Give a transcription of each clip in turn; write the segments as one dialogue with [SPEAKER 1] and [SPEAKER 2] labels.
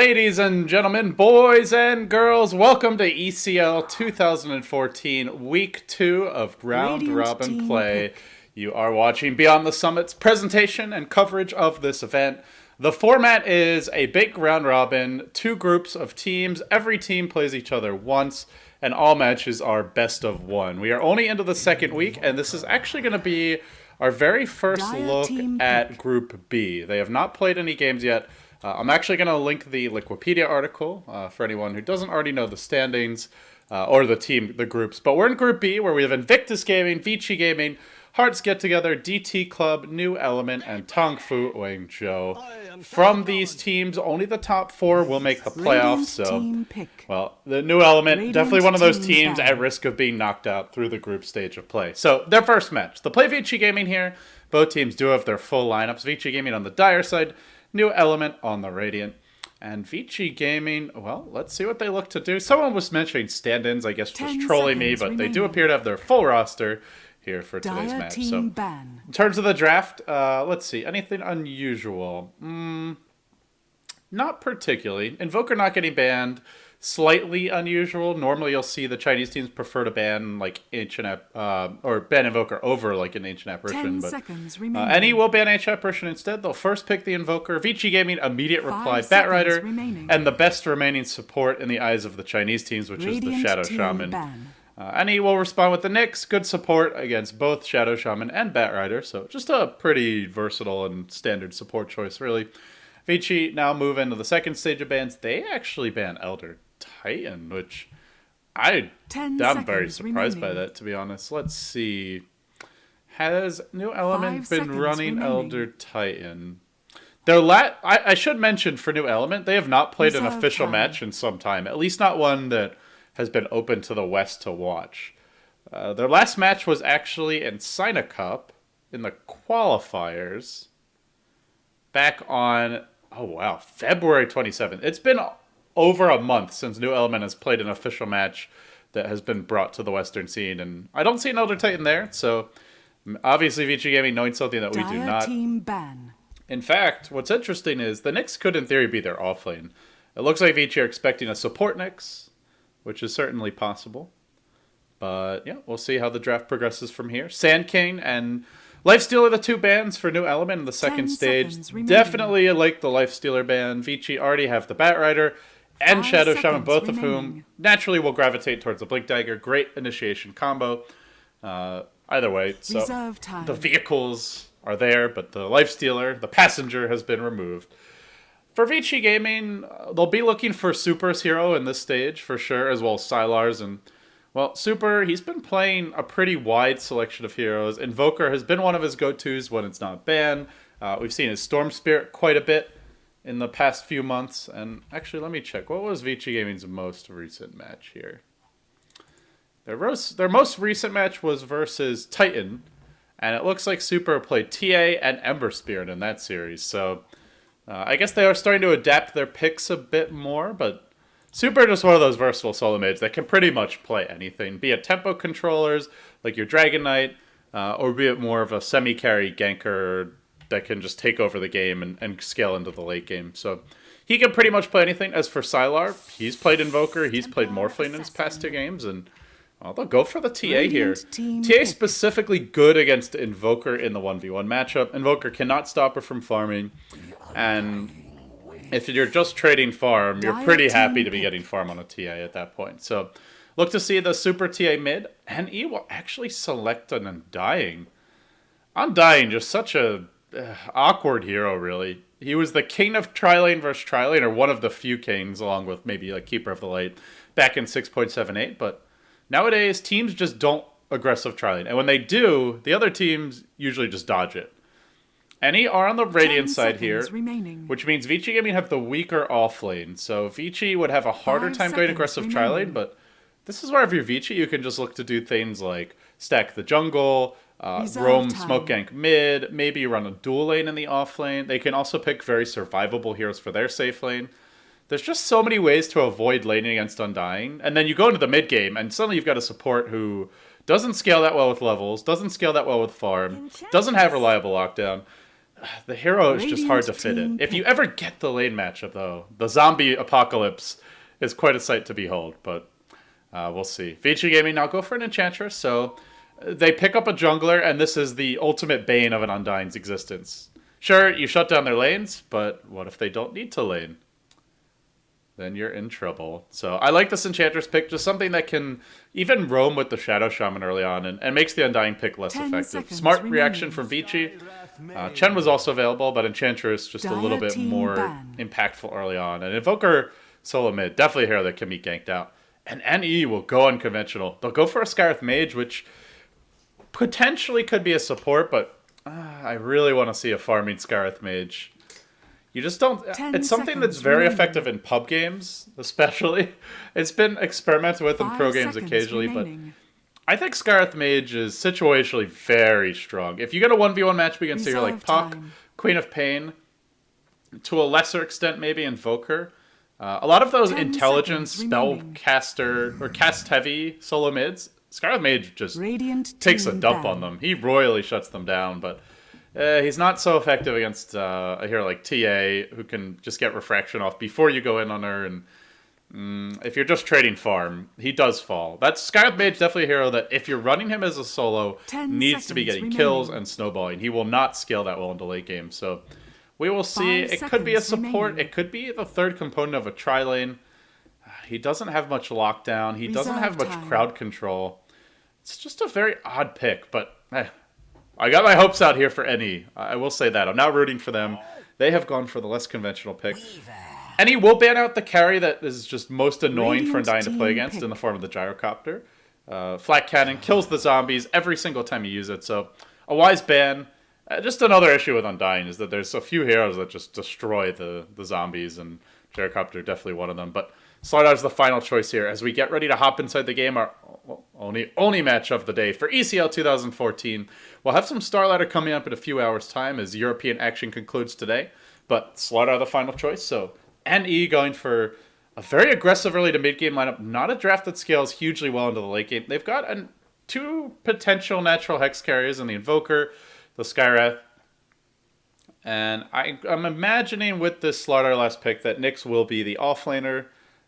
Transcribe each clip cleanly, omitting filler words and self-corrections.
[SPEAKER 1] Ladies and gentlemen, boys and girls, welcome to ECL 2014, Week 2 of Round Robin Play. You are watching Beyond the Summit's presentation and coverage of this event. The format is a big round robin, 2 groups of teams. Every team plays each other once, and all matches are best of 1. We are only into the second week, and this is actually going to be our very first look at Group B. They have not played any games yet. I'm actually going to link the Wikipedia article for anyone who doesn't already know the standings or the groups. But we're in Group B, where we have Invictus Gaming, Vici Gaming, Hearts Get Together, DT.club, New Element, and Tong Fu Wangzhou. From these teams, only the top 4 will make the playoffs. So, well, the New Element, definitely one of those teams at risk of being knocked out through the group stage of play. So, their first match. They'll play Vici Gaming here. Both teams do have their full lineups. Vici Gaming on the Dire side, New Element on the Radiant. And Vici Gaming, well, let's see what they look to do. Someone was mentioning stand-ins, I guess just trolling me, but they do appear to have their full roster here for today's match. So, in terms of the draft, let's see. Anything unusual? Not particularly. Invoker not getting banned. Slightly unusual. Normally you'll see the Chinese teams prefer to ban like Ancient or ban Invoker over like an Ancient Apparition. But any will ban Ancient Apparition instead. They'll first pick the Invoker. Vici Gaming immediate reply Batrider, and the best remaining support in the eyes of the Chinese teams, which is the Shadow Shaman. Any will respond with the Nyx. Good support against both Shadow Shaman and Batrider. So just a pretty versatile and standard support choice, really. Vici now move into the second stage of bans. They actually ban Elder Titan, which I'm very surprised by that, to be honest. Let's see. Has New Element been running Elder Titan? I should mention for New Element, they have not played an official match in some time. At least not one that has been open to the West to watch. Their last match was actually in Sina Cup in the qualifiers back on, February 27th. It's been over a month since New Element has played an official match that has been brought to the Western scene, and I don't see an Elder Titan there, so obviously Vici Gaming knowing something that we do not. In fact, what's interesting is the Nyx could in theory be their offlane. It looks like Vici are expecting a support Nyx, which is certainly possible. But yeah, we'll see how the draft progresses from here. Sand King and Lifestealer, the 2 bans for New Element in the second stage. Definitely like the Lifestealer ban. Vici already have the Batrider and Shadow Shaman, both of whom naturally will gravitate towards the Blink Dagger. Great initiation combo. Either way, so the vehicles are there, but the Lifestealer, the passenger, has been removed. For Vici Gaming, they'll be looking for Super's hero in this stage, for sure, as well as Sylar's. And, well, Super, he's been playing a pretty wide selection of heroes. Invoker has been one of his go-tos when it's not banned. We've seen his Storm Spirit quite a bit in the past few months. And actually, let me check. What was Vici Gaming's most recent match here? Their most recent match was versus Titan. And it looks like Super played TA and Ember Spirit in that series. So I guess they are starting to adapt their picks a bit more, but Super just one of those versatile solo mages that can pretty much play anything, be it tempo controllers like your Dragon Knight, or be it more of a semi-carry ganker that can just take over the game and scale into the late game. So he can pretty much play anything. As for Sylar, he's played Invoker, he's played Morphling in his past 2 games, and they'll go for the TA here. TA specifically good against Invoker in the 1v1 matchup. Invoker cannot stop her from farming. And if you're just trading farm, you're pretty happy to be getting farm on a TA at that point. So look to see the Super TA mid. And he will actually select an Undying. Undying, just such a awkward hero, really. He was the king of Tri-Lane versus Tri-Lane, or one of the few kings, along with maybe like Keeper of the Light, back in 6.78. But nowadays, teams just don't aggressive Tri-Lane. And when they do, the other teams usually just dodge it. Any are on the Radiant side here, which means Vici Gaming have the weaker offlane. So Vici would have a harder time going aggressive Tri-Lane, but this is where if you're Vici, you can just look to do things like stack the jungle, roam smoke gank mid, maybe run a dual lane in the offlane. They can also pick very survivable heroes for their safe lane. There's just so many ways to avoid laning against Undying. And then you go into the mid game, and suddenly you've got a support who doesn't scale that well with levels, doesn't scale that well with farm, doesn't have reliable lockdown. the hero is just hard to fit in. If you ever get the lane matchup, though, the zombie apocalypse is quite a sight to behold, but we'll see. Vici Gaming now go for an Enchantress, so they pick up a jungler, and this is the ultimate bane of an Undying's existence. Sure, you shut down their lanes, but what if they don't need to lane? Then you're in trouble. So I like this Enchantress pick, just something that can even roam with the Shadow Shaman early on and makes the Undying pick less effective. Smart reaction from Vici. Chen was also available, but Enchantress just a little bit more impactful early on. And Invoker solo mid, definitely a hero that can be ganked out. And NE will go unconventional. They'll go for a Skireth Mage, which potentially could be a support, but I really want to see a farming Skireth Mage. You just don't... It's something that's very effective in pub games, especially. It's been experimented with in pro games occasionally, but I think Skireth Mage is situationally very strong. If you get a 1v1 match against a hero like Puck, Queen of Pain, to a lesser extent maybe Invoker, a lot of those intelligence, spellcaster, or cast-heavy solo mids, Skireth Mage just takes a dump on them. He royally shuts them down, but... he's not so effective against a hero like TA, who can just get refraction off before you go in on her, and if you're just trading farm, he does fall. That's Skireth Mage, definitely a hero that, if you're running him as a solo, needs to be getting kills and snowballing. He will not scale that well into late game, so we will see. It could be a support. It could be the third component of a tri-lane. He doesn't have much lockdown. He doesn't have much crowd control. It's just a very odd pick, but... I got my hopes out here for NE. I will say that. I'm not rooting for them. They have gone for the less conventional pick. NE will ban out the carry that is just most annoying for Undying to play against in the form of the Gyrocopter. Flat Cannon kills the zombies every single time you use it, so a wise ban. Just another issue with Undying is that there's a few heroes that just destroy the zombies, and Gyrocopter definitely one of them. But Slardar is the final choice here as we get ready to hop inside the game. Our only match of the day for ECL 2014. We'll have some Starladder coming up in a few hours' time as European action concludes today. But Slardar the final choice, so NE going for a very aggressive early to mid-game lineup. Not a draft that scales hugely well into the late game. They've got two potential natural Hex carriers in the Invoker, the Skyreth. And I'm imagining with this Slardar last pick that Nyx will be the offlaner.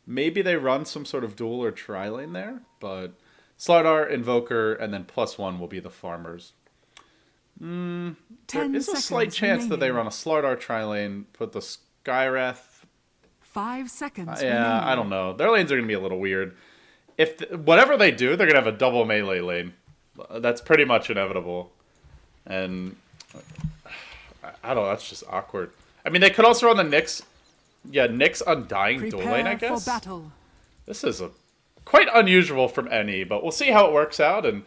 [SPEAKER 1] Maybe they run some sort of dual or tri-lane there, but Slardar, Invoker, and then +1 will be the farmers. There is a slight chance that they run a Slardar tri-lane, put the Skyreth.
[SPEAKER 2] 5 seconds.
[SPEAKER 1] Yeah, I don't know. Their lanes are going to be a little weird. Whatever they do, they're going to have a double melee lane. That's pretty much inevitable. And I don't know, that's just awkward. I mean, they could also run the Nyx. Yeah, Nyx Undying dual lane, I guess. This is quite unusual from NE, but we'll see how it works out. And,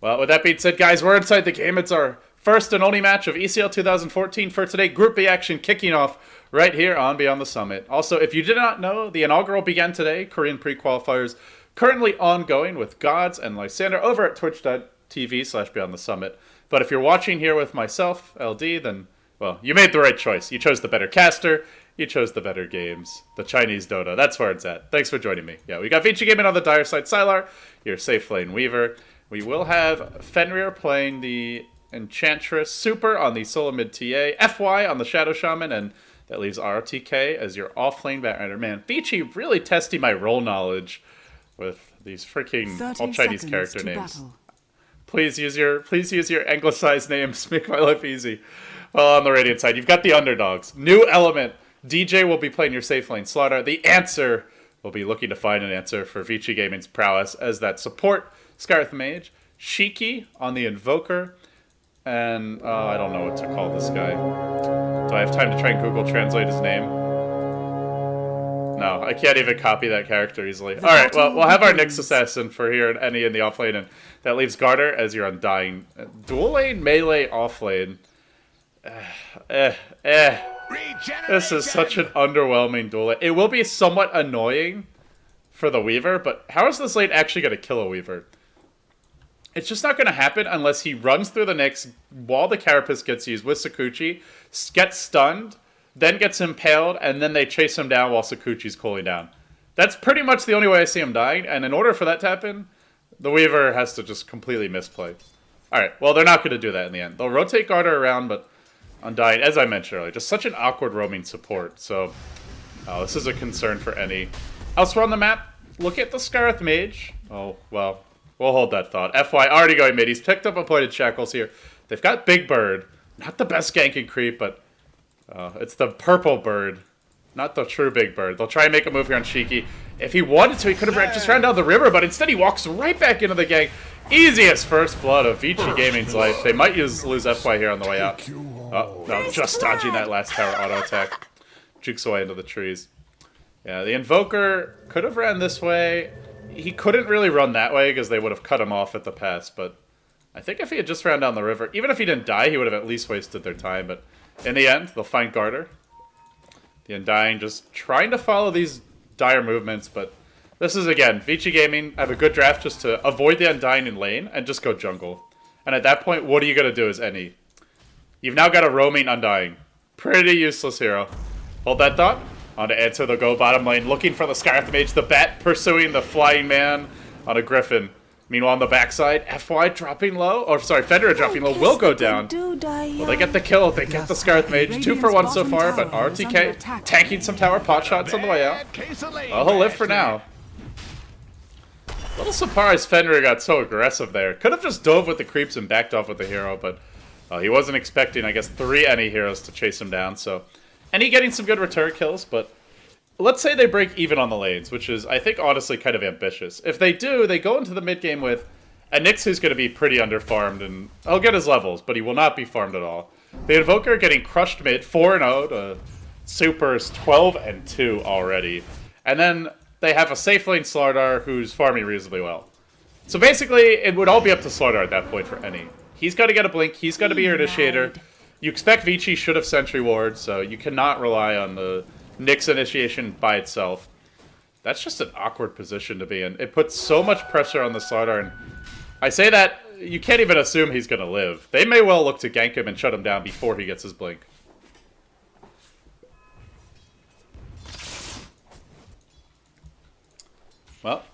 [SPEAKER 1] well, with that being said, guys, we're inside the game. It's our first and only match of ECL 2014 for today. Group B action kicking off right here on Beyond the Summit. Also, if you did not know, the inaugural began today. Korean pre-qualifiers currently ongoing with Gods and Lysander over at twitch.tv/Beyond the Summit. But if you're watching here with myself, LD, then, well, you made the right choice. You chose the better caster. You chose the better games. The Chinese Dota. That's where it's at. Thanks for joining me. Yeah, we got Vici Gaming on the dire side. Sylar, your safe lane Weaver. We will have Fenrir playing the Enchantress Super on the solo mid TA. FY on the Shadow Shaman. And that leaves RTK as your off-lane Batrider. Man, Vici really testing my role knowledge with these freaking all Chinese character names.
[SPEAKER 2] Battle.
[SPEAKER 1] Please use your anglicized names. Make my life easy. Well, on the Radiant side, you've got the underdogs. New element. DJ will be playing your safe lane Slardar. The answer will be looking to find an answer for Vici Gaming's prowess as that support Skireth Mage. Shiki on the Invoker. And I don't know what to call this guy. Do I have time to try and Google translate his name? No, I can't even copy that character easily. Alright, well, we'll have our Nyx Assassin for here and NE in the offlane, and that leaves Garter as your Undying. Dual lane, melee, offlane. This is such an underwhelming duel. It will be somewhat annoying for the Weaver, but how is this lane actually going to kill a Weaver? It's just not going to happen unless he runs through the Nyx while the Carapace gets used with Sakuchi, gets stunned, then gets impaled, and then they chase him down while Sakuchi's cooling down. That's pretty much the only way I see him dying, and in order for that to happen, the Weaver has to just completely misplay. Alright, well, they're not going to do that in the end. They'll rotate Garter around, but Undying, as I mentioned earlier, just such an awkward roaming support. So this is a concern for any. Elsewhere on the map, look at the Scarith Mage. Oh, well, we'll hold that thought. FY already going mid. He's picked up a pointed shackles here. They've got Big Bird. Not the best ganking creep, but it's the purple bird. Not the true Big Bird. They'll try and make a move here on Shiki. If he wanted to, he could have just ran down the river, but instead he walks right back into the gang. Easiest first blood of Vici Gaming's life. They might lose FY here on the way out. Oh, no, just dodging that last tower auto attack. Jukes away into the trees. Yeah, the Invoker could have ran this way. He couldn't really run that way because they would have cut him off at the pass, but I think if he had just ran down the river, even if he didn't die, he would have at least wasted their time, but in the end, they'll find Garter. The Undying just trying to follow these dire movements, but this is, again, Vici Gaming have a good draft just to avoid the Undying in lane and just go jungle. And at that point, what are you going to do as any? You've now got a roaming Undying. Pretty useless hero. Hold that thought. On to answer, they'll go bottom lane, looking for the Scarith Mage, the Bat pursuing the Flying Man on a Griffin. Meanwhile, on the backside, FY dropping low, or sorry, Fenrir dropping low will go down. Well, they get the kill, they get the Scarith Mage. 2 for 1 so far, but RTK tanking some tower pot shots on the way out. Well, he'll live for now. A little surprised Fenrir got so aggressive there. Could have just dove with the creeps and backed off with the hero, but he wasn't expecting, I guess, 3 any heroes to chase him down. So, any getting some good return kills, but let's say they break even on the lanes, which is, I think, honestly kind of ambitious. If they do, they go into the mid game with a Nyx who's going to be pretty underfarmed, and he'll get his levels, but he will not be farmed at all. The Invoker getting crushed mid, 4-0 to Supers 12-2 already. And then they have a safe lane Slardar who's farming reasonably well. So basically, it would all be up to Slardar at that point for any. He's got to get a blink, he's got to be your initiator. You expect Vici should have Sentry Ward, so you cannot rely on the Nyx initiation by itself. That's just an awkward position to be in. It puts so much pressure on the Slardar, and I say that, you can't even assume he's going to live. They may well look to gank him and shut him down before he gets his blink. Well,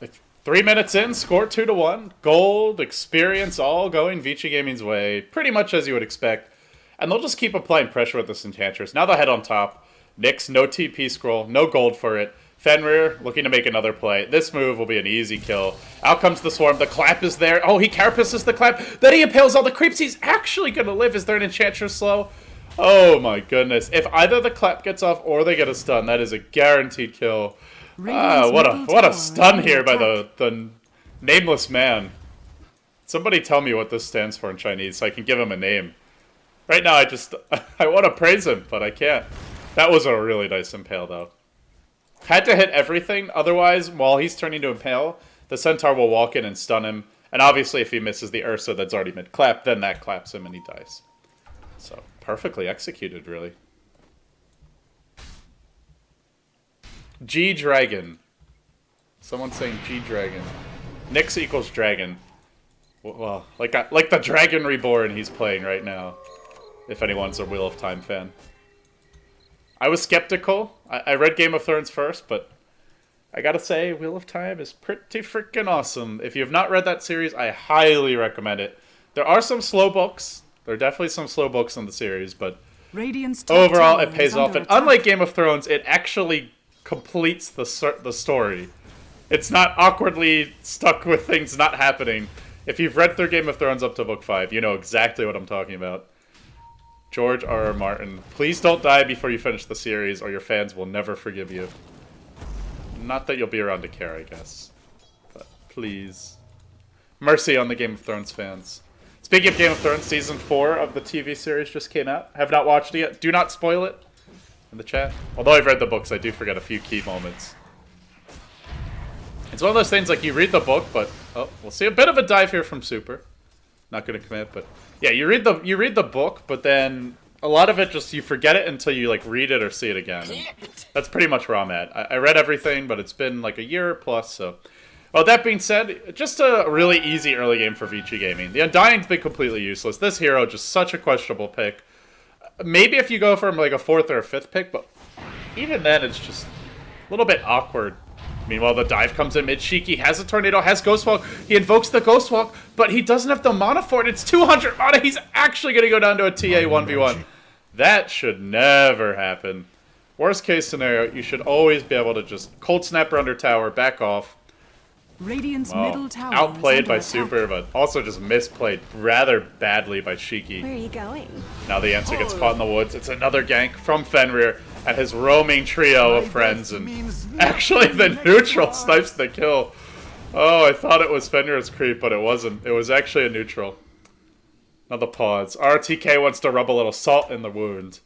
[SPEAKER 1] 3 minutes in, score 2-1. Gold, experience, all going Vici Gaming's way, pretty much as you would expect. And they'll just keep applying pressure with this Enchantress. Now they'll head on top. Nyx, no TP scroll, no gold for it. Fenrir looking to make another play. This move will be an easy kill. Out comes the swarm. The clap is there. Oh, he carapaces the clap. Then he impales all the creeps. He's actually going to live. Is there an Enchantress slow? Oh my goodness. If either the clap gets off or they get a stun, that is a guaranteed kill. What a stun here by the nameless man. Somebody tell me what this stands for in Chinese so I can give him a name. Right now I want to praise him, but I can't. That was a really nice impale though. Had to hit everything, otherwise while he's turning to impale, the Centaur will walk in and stun him. And obviously if he misses the Ursa that's already mid-clap, then that claps him and he dies. So, perfectly executed really. G-Dragon. Someone's saying G-Dragon. Nyx equals dragon. Well, like the Dragon Reborn he's playing right now. If anyone's a Wheel of Time fan. I was skeptical. I read Game of Thrones first, but I gotta say, Wheel of Time is pretty freaking awesome. If you have not read that series, I highly recommend it. There are some slow books. There are definitely some slow books in the series, but overall it pays off. And unlike Game of Thrones, it actually completes the story. It's not awkwardly stuck with things not happening. If you've read through Game of Thrones up to book 5, you know exactly what I'm talking about. George R.R. Martin, please don't die before you finish the series or your fans will never forgive you. Not that you'll be around to care, I guess. But please. Mercy on the Game of Thrones fans. Speaking of Game of Thrones, Season 4 of the TV series just came out. Have not watched it yet. Do not spoil it in the chat. Although I've read the books, I do forget a few key moments. It's one of those things like you read the book, but... Oh, we'll see a bit of a dive here from Super. Not going to commit, but... Yeah, you read the book, but then a lot of it just, you forget it until you, like, read it or see it again. And that's pretty much where I'm at. I read everything, but it's been, like, a year plus, so... Well, that being said, just a really easy early game for Vici Gaming. The Undying's been completely useless. This hero, just such a questionable pick. Maybe if you go from, like, a 4th or a 5th pick, but even then, it's just a little bit awkward. Meanwhile, the dive comes in mid. Shiki has a tornado, has Ghost Walk. He invokes the Ghost Walk, but he doesn't have the mana for it. It's 200 mana. He's actually going to go down to a TA 1v1. That should never happen. Worst case scenario, you should always be able to just cold snapper under tower, back off.
[SPEAKER 2] Radiant's middle tower
[SPEAKER 1] outplayed by
[SPEAKER 2] attack.
[SPEAKER 1] Super, but also just misplayed rather badly by Shiki.
[SPEAKER 3] Where are you going?
[SPEAKER 1] Now the answer gets caught in the woods. It's another gank from Fenrir and his roaming trio of friends. And actually the neutral snipes the kill. Oh, I thought it was Fenrir's creep, but it wasn't. It was actually a neutral. Another pause. RTK wants to rub a little salt in the wound.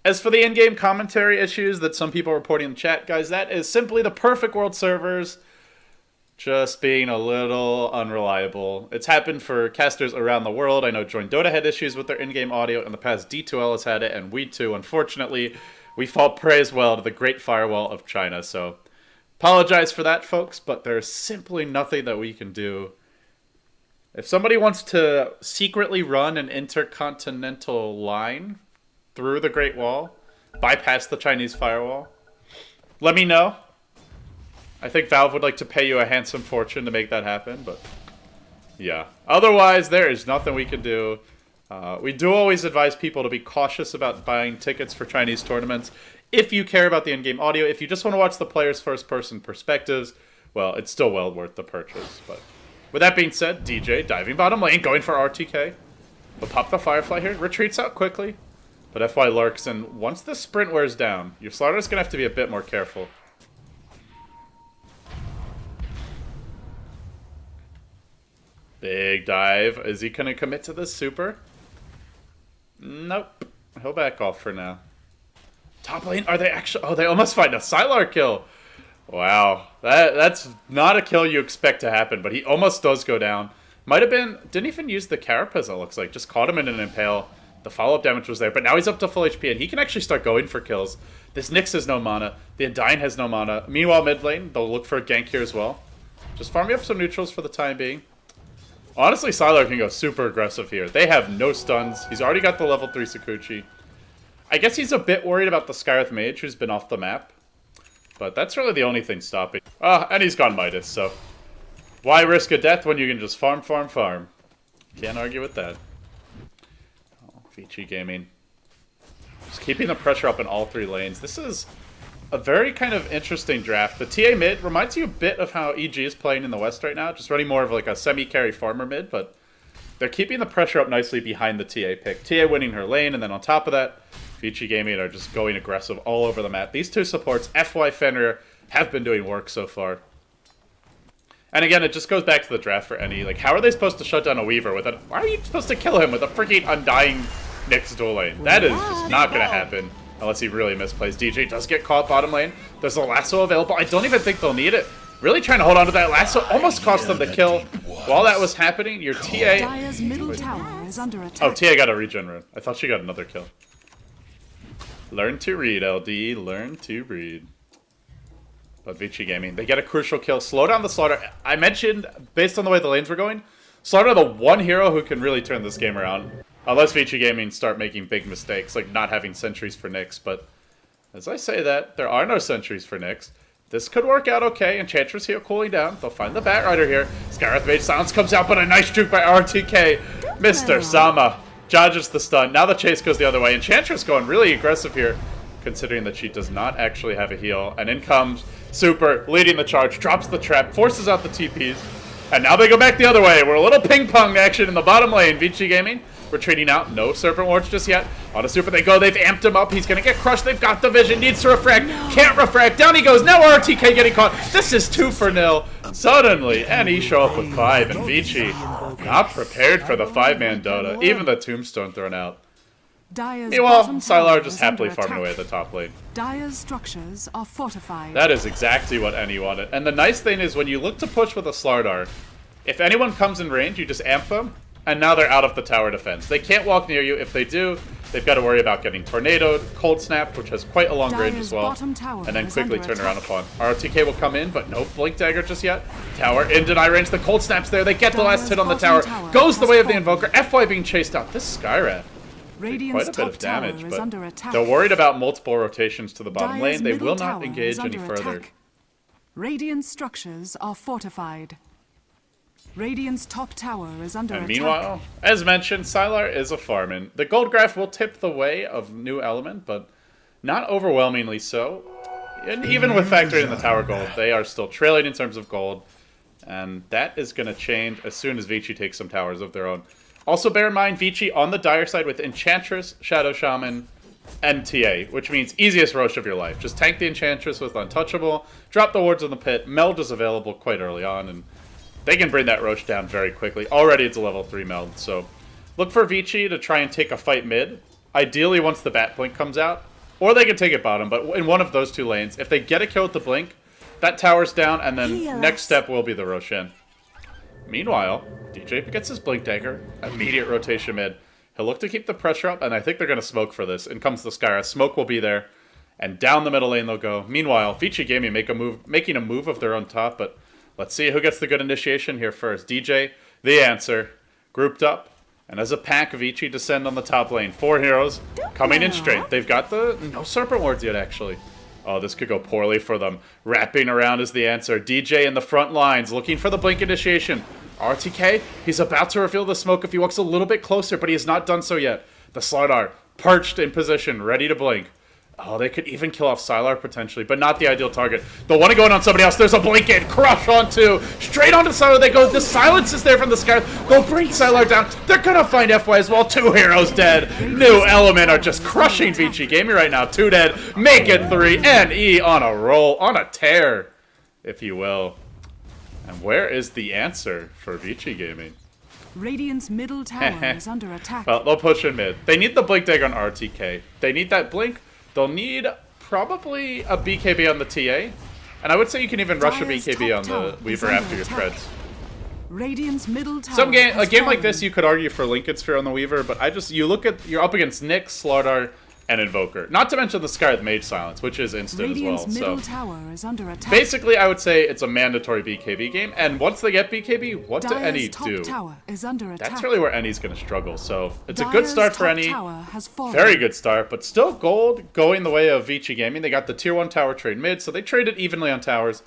[SPEAKER 1] As for the in-game commentary issues that some people are reporting in the chat, guys, that is simply the Perfect World servers just being a little unreliable. It's happened for casters around the world. I know Join Dota had issues with their in-game audio. In the past, D2L has had it, and we too. Unfortunately, we fall prey as well to the Great Firewall of China. So, apologize for that, folks, but there's simply nothing that we can do. If somebody wants to secretly run an intercontinental line through the Great Wall, bypass the Chinese firewall, let me know. I think Valve would like to pay you a handsome fortune to make that happen, but yeah. Otherwise, there is nothing we can do. We do always advise people to be cautious about buying tickets for Chinese tournaments. If you care about the in-game audio, if you just want to watch the players' first-person perspectives, well, it's still well worth the purchase. But with that being said, DJ diving bottom lane, going for RTK. We'll pop the Firefly here, retreats out quickly. But FY lurks, and once the sprint wears down, your Slardr's going to have to be a bit more careful. Big dive. Is he going to commit to this Super? Nope. He'll back off for now. Top lane, are they actually... Oh, they almost find a Sylar kill. Wow. That's not a kill you expect to happen, but he almost does go down. Might have been... Didn't even use the Carapace, it looks like. Just caught him in an Impale. The follow-up damage was there, but now he's up to full HP, and he can actually start going for kills. This Nyx has no mana. The Undyne has no mana. Meanwhile, mid lane, they'll look for a gank here as well. Just farm me up some neutrals for the time being. Honestly, Sylar can go super aggressive here. They have no stuns. He's already got the level 3 Sakuchi. I guess he's a bit worried about the Skyreth Mage, who's been off the map. But that's really the only thing stopping. And he's gone Midas, so... Why risk a death when you can just farm, farm, farm? Can't argue with that. Vici Gaming. Just keeping the pressure up in all three lanes. This is a very kind of interesting draft. The TA mid reminds you a bit of how EG is playing in the West right now. Just running more of like a semi-carry farmer mid, but they're keeping the pressure up nicely behind the TA pick. TA winning her lane, and then on top of that, Vici Gaming are just going aggressive all over the map. These two supports, FY Fenrir, have been doing work so far. And again, it just goes back to the draft for any. Like, how are they supposed to shut down a Weaver with it? Why are you supposed to kill him with a freaking Undying Nyx dual lane? That is just not going to happen unless he really misplays. DJ does get caught bottom lane. There's a lasso available. I don't even think they'll need it. Really trying to hold on to that lasso. Almost cost them the kill. While that was happening, your TA...
[SPEAKER 2] Dire's middle tower is under attack.
[SPEAKER 1] Oh, TA got a regen rune. I thought she got another kill. Learn to read, LD. Learn to read. But Vici Gaming, they get a crucial kill. Slow down the Slaughter. I mentioned, based on the way the lanes were going, Slaughter the one hero who can really turn this game around. Unless Vici Gaming start making big mistakes, like not having sentries for Nyx. But as I say that, there are no sentries for Nyx. This could work out okay. Enchantress here cooling down. They'll find the Batrider here. Skyreth Mage Silence comes out, but a nice juke by RTK. Mr. Sama dodges the stun. Now the chase goes the other way. Enchantress going really aggressive here, considering that she does not actually have a heal. And in comes Super, leading the charge, drops the trap, forces out the TPs. And now they go back the other way. We're a little ping-pong action in the bottom lane. Vici Gaming retreating out. No Serpent Wards just yet. On a Super they go. They've amped him up. He's going to get crushed. They've got the vision. Needs to refract. Can't refract. Down he goes. Now RTK getting caught. This is 2-0. Suddenly, and he show up with 5. And Vici not prepared for the 5-man Dota. Even the Tombstone thrown out. Meanwhile, Sylar just happily farming away at the top lane.
[SPEAKER 2] Dire's structures are fortified.
[SPEAKER 1] That is exactly what Any wanted. And the nice thing is when you look to push with a Slardar, if anyone comes in range, you just amp them, and now they're out of the tower defense. They can't walk near you. If they do, they've got to worry about getting tornadoed, cold snapped, which has quite a long range as well, and then quickly turn around upon. RTK will come in, but no Blink Dagger just yet. Tower in deny range. The cold snap's there. They get the last hit on the tower. Goes the way of the Invoker. FY being chased out. This Skywrath. Quite a bit of damage, but they're worried about multiple rotations to the bottom lane. They will not engage any further.
[SPEAKER 2] Radiant structures are fortified. Radiant's top tower is under
[SPEAKER 1] And
[SPEAKER 2] attack.
[SPEAKER 1] meanwhile, as mentioned, Sylar is a farmin. The gold graph will tip the way of new element, but not overwhelmingly so. And even with factoring in the tower gold, they are still trailing in terms of gold. And that is going to change as soon as Vici takes some towers of their own. Also bear in mind, Vici on the dire side with Enchantress, Shadow Shaman, and TA, which means easiest Rosh of your life. Just tank the Enchantress with Untouchable, drop the wards in the pit, Meld is available quite early on, and they can bring that Rosh down very quickly. Already it's a level 3 Meld, so look for Vici to try and take a fight mid, ideally once the Bat Blink comes out, or they can take it bottom, but in one of those two lanes, if they get a kill with the Blink, that tower's down, and then next step will be the Roshan. Meanwhile, DJ gets his Blink Dagger, immediate rotation mid. He'll look to keep the pressure up, and I think they're going to smoke for this. In comes the Skyra. Smoke will be there, and down the middle lane they'll go. Meanwhile, Vici Gaming making a move of their own top, but let's see who gets the good initiation here first. DJ, the answer, grouped up, and as a pack, Vici descend on the top lane. 4 heroes coming in straight. They've got the no Serpent Wards yet, actually. Oh, this could go poorly for them. Wrapping around is the answer. DJ in the front lines, looking for the Blink initiation. RTK, he's about to reveal the smoke if he walks a little bit closer, but he has not done so yet. The Slardar, perched in position, ready to blink. Oh, they could even kill off Sylar potentially, but not the ideal target. They'll want to go in on somebody else. There's a blink in, crush on 2. Straight onto Sylar they go. The silence is there from the sky. They'll bring Sylar down. They're going to find FY as well. 2 heroes dead. New Element are just crushing Vici Gaming right now. 2 dead. Make it 3. NE on a roll, on a tear, if you will. And where is the answer for Vici Gaming?
[SPEAKER 2] Radiant's middle tower is under attack.
[SPEAKER 1] Well, they'll push in mid. They need the Blink Dagger on RTK. They need that Blink. They'll need probably a BKB on the TA. And I would say you can even rush a BKB on the Weaver after your treads.
[SPEAKER 2] Radiant's middle tower
[SPEAKER 1] A game like this, you could argue for Lincoln Sphere on the Weaver, but you're up against Nyx, Slardar, and Invoker. Not to mention the Sky with Mage Silence, which is instant as well.
[SPEAKER 2] Middle tower is under attack.
[SPEAKER 1] Basically, I would say it's a mandatory BKB game, and once they get BKB, what do NE do?
[SPEAKER 2] Tower is under attack.
[SPEAKER 1] That's really where NE's going to struggle, so it's a good start for NE.
[SPEAKER 2] Has
[SPEAKER 1] very good start, but still gold going the way of Vici Gaming. They got the tier 1 tower trade mid, so they traded evenly on towers.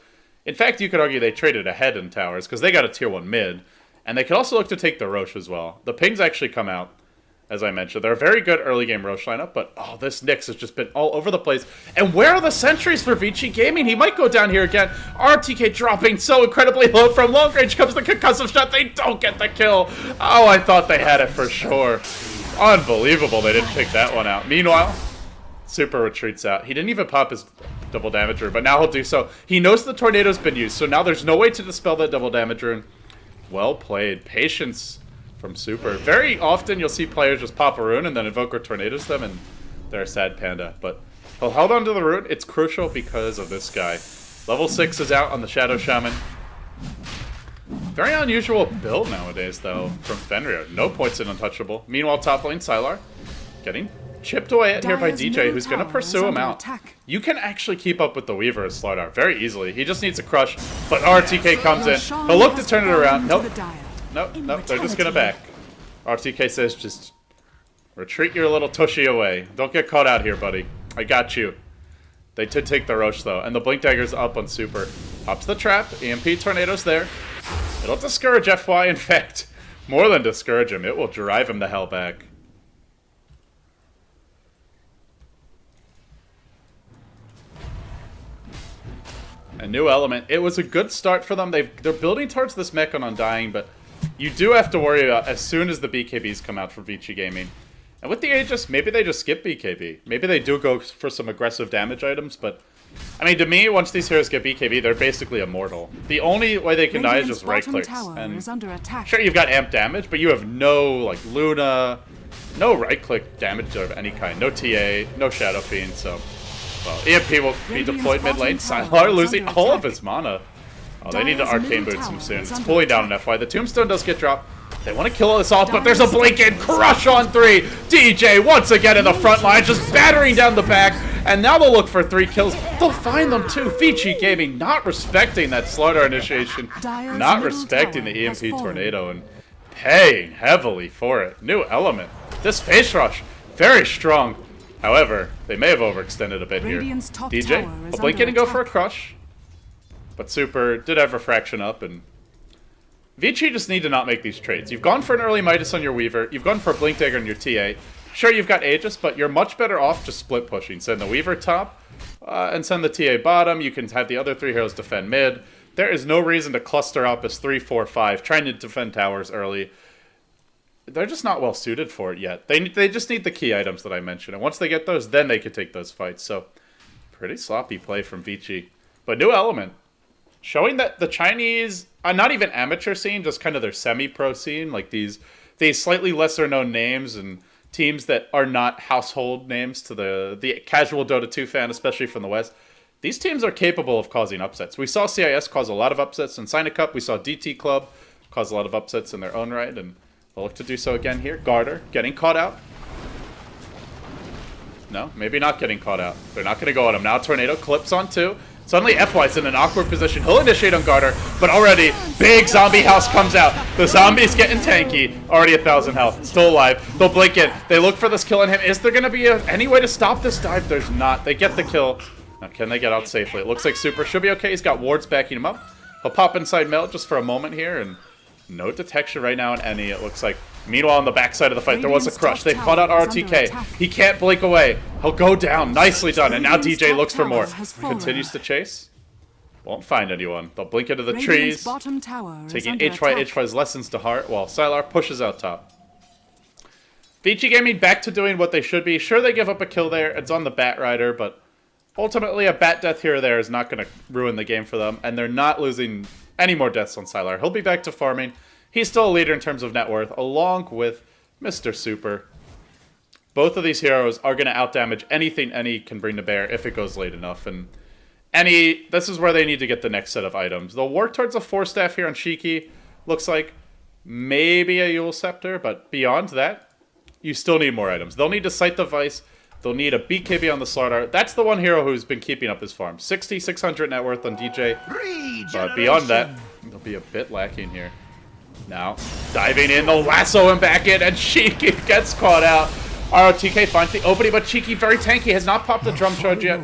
[SPEAKER 1] In fact, you could argue they traded ahead in towers, because they got a tier 1 mid, and they could also look to take the Rosh as well. The pings actually come out. As I mentioned, they're a very good early game Rosh lineup, but oh, this Nyx has just been all over the place. And where are the sentries for Vici Gaming? He might go down here again. RTK dropping so incredibly low from long range comes the concussive shot. They don't get the kill. Oh, I thought they had it for sure. Unbelievable they didn't pick that one out. Meanwhile, Super retreats out. He didn't even pop his double damage rune, but now he'll do so. He knows the tornado's been used, so now there's no way to dispel that double damage rune. Well played. Patience from Super. Very often you'll see players just pop a rune and then Invoker tornadoes them and they're a sad panda. But he'll hold on to the rune. It's crucial because of this guy. Level 6 is out on the Shadow Shaman. Very unusual build nowadays though from Fenrir. No points in Untouchable. Meanwhile top lane Sylar getting chipped away at here by DJ who's going to pursue him out. You can actually keep up with the Weaver as Slardar very easily. He just needs a crush. But RTK comes in. He'll look to turn it around. Nope. Nope, they're just gonna back. RTK says just retreat your little tushy away. Don't get caught out here, buddy. I got you. They did take the Rosh, though, and the Blink Dagger's up on Super. Pops the trap, EMP Tornado's there. It'll discourage FY, in fact. More than discourage him, it will drive him the hell back. A new element. It was a good start for them. They're building towards this mech on Undying, but you do have to worry about as soon as the BKBs come out for Vici Gaming. And with the Aegis, maybe they just skip BKB. Maybe they do go for some aggressive damage items, but I mean, to me, once these heroes get BKB, they're basically immortal. The only way they can die is just right clicks. And sure, you've got amp damage, but you have no like Luna, no right click damage of any kind, no TA, no Shadow Fiend. So, well, EMP will be deployed mid lane. Sylar losing all of his mana. Oh, they need to Arcane Boots him soon. It's pulling down an FY. The Tombstone does get dropped. They want to kill this off, but there's a blink in. Crush on 3. DJ once again in the front line, just battering down the back. And now they'll look for 3 kills. They'll find them too. Vici Gaming not respecting that Slardar initiation. Not respecting the EMP Tornado and paying heavily for it. New element. This face rush, very strong. However, they may have overextended a bit here. DJ, a blink in and go for a crush. But Super did have Refraction up, and Vici just need to not make these trades. You've gone for an early Midas on your Weaver. You've gone for a Blink Dagger on your TA. Sure, you've got Aegis, but you're much better off just split pushing. Send the Weaver top, and send the TA bottom. You can have the other 3 heroes defend mid. There is no reason to cluster up as 3, 4, 5, trying to defend towers early. They're just not well suited for it yet. They just need the key items that I mentioned, and once they get those, then they could take those fights. So, pretty sloppy play from Vici. But new element. Showing that the Chinese, not even amateur scene, just kind of their semi-pro scene, like these slightly lesser known names and teams that are not household names to the casual Dota 2 fan, especially from the West. These teams are capable of causing upsets. We saw CIS cause a lot of upsets in Sign a Cup. We saw DT.club cause a lot of upsets in their own right, and they'll look to do so again here. Garter getting caught out. No, maybe not getting caught out. They're not going to go at him. Now Tornado clips on 2. Suddenly FY's in an awkward position. He'll initiate on Garter, but already big zombie house comes out. The zombie's getting tanky. Already 1,000 health. Still alive. They'll blink in. They look for this kill on him. Is there going to be any way to stop this dive? There's not. They get the kill. Now, can they get out safely? It looks like Super should be okay. He's got wards backing him up. He'll pop inside Melt just for a moment here, and no detection right now in any, it looks like. Meanwhile, on the backside of the fight, there was a crush. They caught out RTK. He can't blink away. He'll go down. Nicely done. And now DJ looks for more. Continues to chase. Won't find anyone. They'll blink into the trees. Taking HY's lessons to heart while Sylar pushes out top. Vici Gaming back to doing what they should be. Sure, they give up a kill there. It's on the Bat Rider, but ultimately a Bat death here or there is not going to ruin the game for them. And they're not losing any more deaths on Sylar. He'll be back to farming. He's still a leader in terms of net worth, along with Mr. Super. Both of these heroes are going to outdamage anything any can bring to bear if it goes late enough. And this is where they need to get the next set of items. They'll work towards a 4-staff here on Shiki. Looks like maybe a Yule Scepter, but beyond that, you still need more items. They'll need to Sight the Vice. They'll need a BKB on the Slardar. That's the one hero who's been keeping up his farm. 6,600 net worth on DJ. But beyond that, they'll be a bit lacking here. Now, diving in, they'll lasso him back in, and Shiki gets caught out. ROTK finds the opening, but Shiki, very tanky, has not popped the drum charge yet.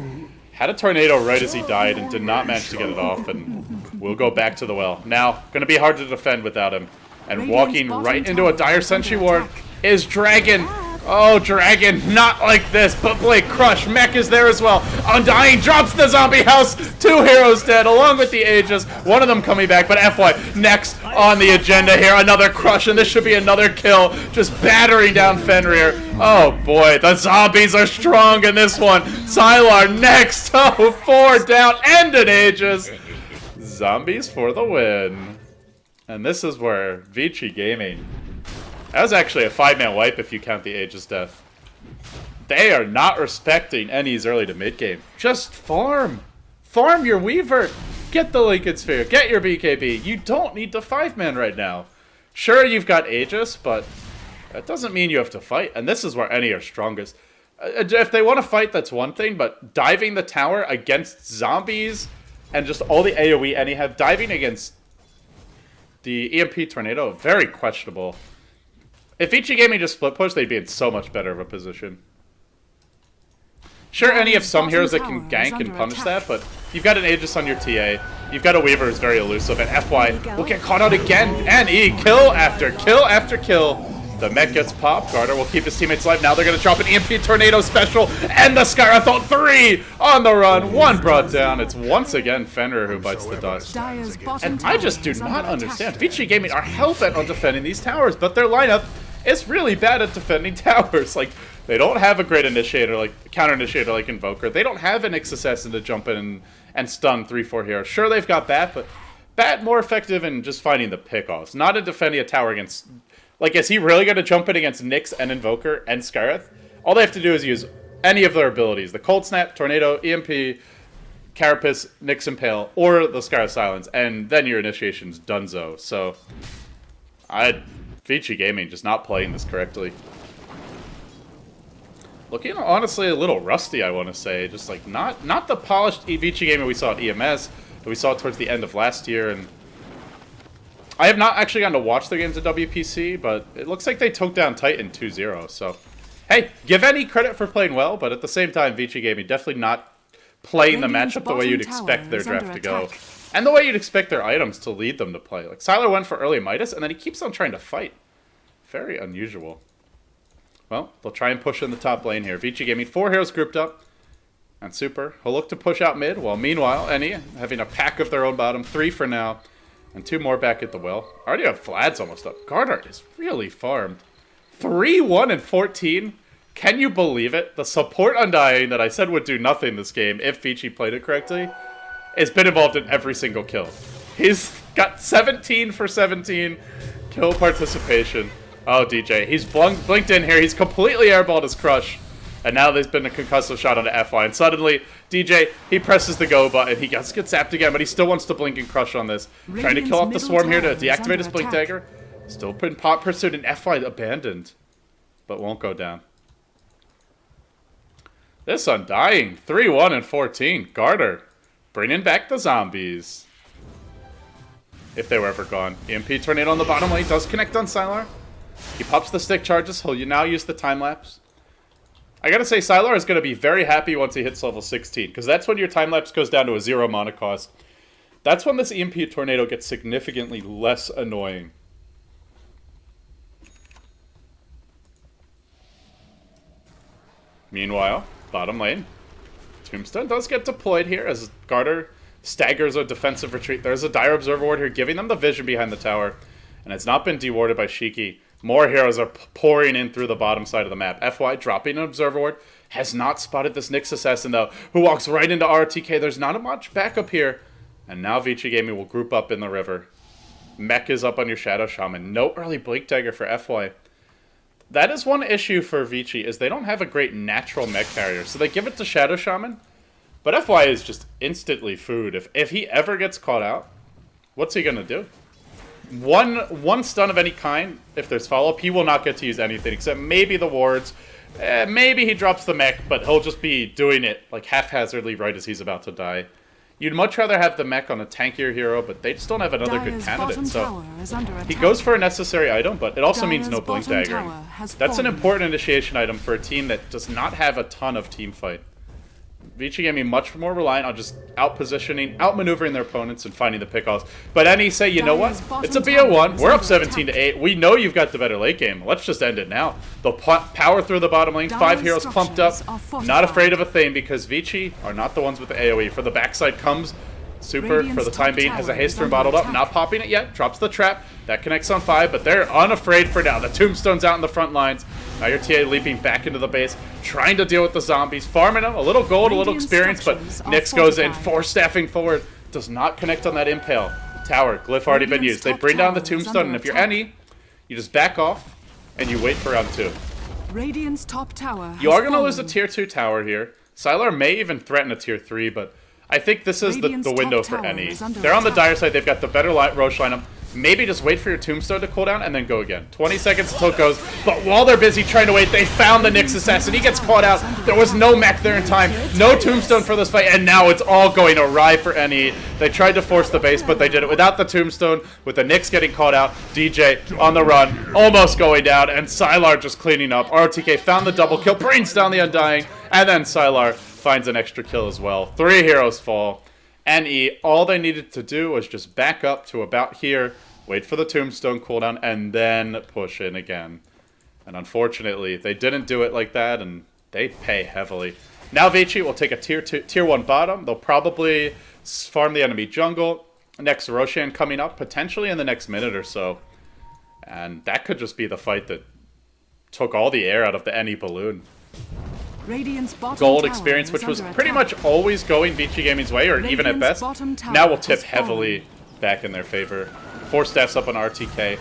[SPEAKER 1] Had a tornado right as he died and did not manage to get it off, and we'll go back to the well. Now, going to be hard to defend without him. And walking right into a dire Sentry Ward is Dragon. Oh, Dragon, not like this, but Blake Crush, Mech is there as well. Undying drops the zombie house, 2 heroes dead, along with the Aegis, one of them coming back, but FY next on the agenda here, another Crush, and this should be another kill, just battering down Fenrir. Oh boy, the zombies are strong in this one. Sylar next, oh, 4 down, and an Aegis. Zombies for the win. And this is where Vici Gaming, that was actually a 5-man wipe if you count the Aegis death. They are not respecting any's early to mid game. Just farm. Farm your Weaver. Get the Lincoln Sphere. Get your BKB. You don't need the 5-man right now. Sure, you've got Aegis, but that doesn't mean you have to fight. And this is where any are strongest. If they want to fight, that's one thing, but diving the tower against zombies and just all the AoE any have, diving against the EMP Tornado, very questionable. If Vici Gaming just split push, they'd be in so much better of a position. Sure, any have some heroes that can gank and punish that, but you've got an Aegis on your TA. You've got a Weaver who's very elusive, and FY will get caught out again. And E, kill after kill after kill. The mech gets popped. Garter will keep his teammates alive. Now they're going to drop an EMP Tornado special, and the Skyrathon 3 on the run. 1 brought down. It's once again Fenrir who bites the dust. And I just do not understand. Vici Gaming are hell-bent on defending these towers, but their lineup is really bad at defending towers. Like, they don't have a great initiator, like counter initiator like Invoker. They don't have an Nyx Assassin to jump in and stun 3-4 heroes. Sure, they've got Bat, but Bat more effective in just finding the pickoffs, not in defending a tower against... Like, is he really going to jump in against Nyx and Invoker and Skyreth? All they have to do is use any of their abilities. The Cold Snap, Tornado, EMP, Carapace, Nyx Impale, or the Skyreth Silence, and then your initiation's donezo. So, Vici Gaming just not playing this correctly. Looking honestly a little rusty, I want to say. Just like not the polished Vici Gaming we saw at EMS, that we saw towards the end of last year. And I have not actually gotten to watch their games at WPC, but it looks like they took down Titan 2-0. So, hey, give any credit for playing well, but at the same time, Vici Gaming definitely not playing the matchup the way you'd expect their draft to go. And the way you'd expect their items to lead them to play. Like, Sylar went for early Midas, and then he keeps on trying to fight. Very unusual. Well, they'll try and push in the top lane here. Vici Gaming, 4 heroes grouped up. And Super, he'll look to push out mid, while meanwhile, Eni having a pack of their own bottom. 3 for now. And 2 more back at the well. Already have Vlad's almost up. Gardner is really farmed. 3-1 and 14? Can you believe it? The support Undying that I said would do nothing this game if Vici played it correctly has been involved in every single kill. He's got 17 for 17 kill participation. Oh, DJ. He's blinked in here. He's completely airballed his crush. And now there's been a concussive shot onto FY. And suddenly, DJ, he presses the go button. He gets zapped again, but he still wants to blink and crush on this. Trying to kill off the swarm here to deactivate his blink dagger. Still been pot pursued and FY abandoned. But won't go down. This Undying. 3-1 and 14. Garter. Bringing back the zombies. If they were ever gone. EMP Tornado on the bottom lane does connect on Sylar. He pops the stick charges. He'll now use the time-lapse. I gotta say, Sylar is gonna be very happy once he hits level 16. Because that's when your time-lapse goes down to a 0 mana cost. That's when this EMP Tornado gets significantly less annoying. Meanwhile, bottom lane. Tombstone does get deployed here as Garter staggers a defensive retreat. There's a Dire Observer Ward here giving them the vision behind the tower. And it's not been dewarded by Shiki. More heroes are pouring in through the bottom side of the map. FY dropping an Observer Ward. Has not spotted this Nyx Assassin though, who walks right into RTK. There's not much backup here. And now Vici Gaming will group up in the river. Mech is up on your Shadow Shaman. No early Blink Dagger for FY. That is one issue for Vici, is they don't have a great natural mech carrier. So they give it to Shadow Shaman. But FY is just instantly food. If he ever gets caught out, what's he going to do? One stun of any kind, if there's follow-up, he will not get to use anything except maybe the wards. Maybe he drops the mech, but he'll just be doing it like haphazardly right as he's about to die. You'd much rather have the mech on a tankier hero, but they just don't have another good candidate. So he goes for a necessary item, but it also means no Blink Dagger. That's an important initiation item for a team that does not have a ton of team fight. Vici Gaming much more reliant on just out-positioning, out-maneuvering their opponents and finding the pick-offs. But Eni say, you know what? It's a BO1. We're up 17-8. We know you've got the better late game. Let's just end it now. They'll power through the bottom lane. 5 heroes pumped up. Not afraid of a thing because Vici are not the ones with the AoE. For the backside comes Super, for the time being, has a haste rune bottled up. Not popping it yet. Drops the trap. That connects on 5, but they're unafraid for now. The Tombstone's out in the front lines. Now your TA leaping back into the base, trying to deal with the zombies, farming them, a little gold, a little experience, but Nyx goes in, 4-staffing forward, does not connect on that impale. Tower, glyph already been used. They bring down the Tombstone, and if you're Eni, you just back off, and you wait for round 2.
[SPEAKER 2] Radiant's top tower
[SPEAKER 1] you are going to lose a tier 2 tower here. Sylar may even threaten a tier 3, but I think this is the window for Eni. They're on the Dire side, they've got the better Roche lineup. Maybe just wait for your Tombstone to cool down and then go again. 20 seconds until it goes. But while they're busy trying to wait, they found the Nyx Assassin. He gets caught out. There was no mech there in time. No Tombstone for this fight. And now it's all going awry for Eni. They tried to force the base, but they did it without the Tombstone. With the Nyx getting caught out. DJ on the run. Almost going down. And Sylar just cleaning up. RTK found the double kill. Brings down the Undying. And then Sylar finds an extra kill as well. 3 heroes fall. Eni, all they needed to do was just back up to about here, wait for the Tombstone cooldown, and then push in again. And unfortunately, they didn't do it like that, and they pay heavily. Now Vici will take a tier 1 bottom. They'll probably farm the enemy jungle. Next Roshan coming up, potentially in the next minute or so. And that could just be the fight that took all the air out of the Eni balloon. Gold experience, which was pretty much always going Vici Gaming's way, or even at best, now will tip heavily back in their favor. 4 staffs up on RTK.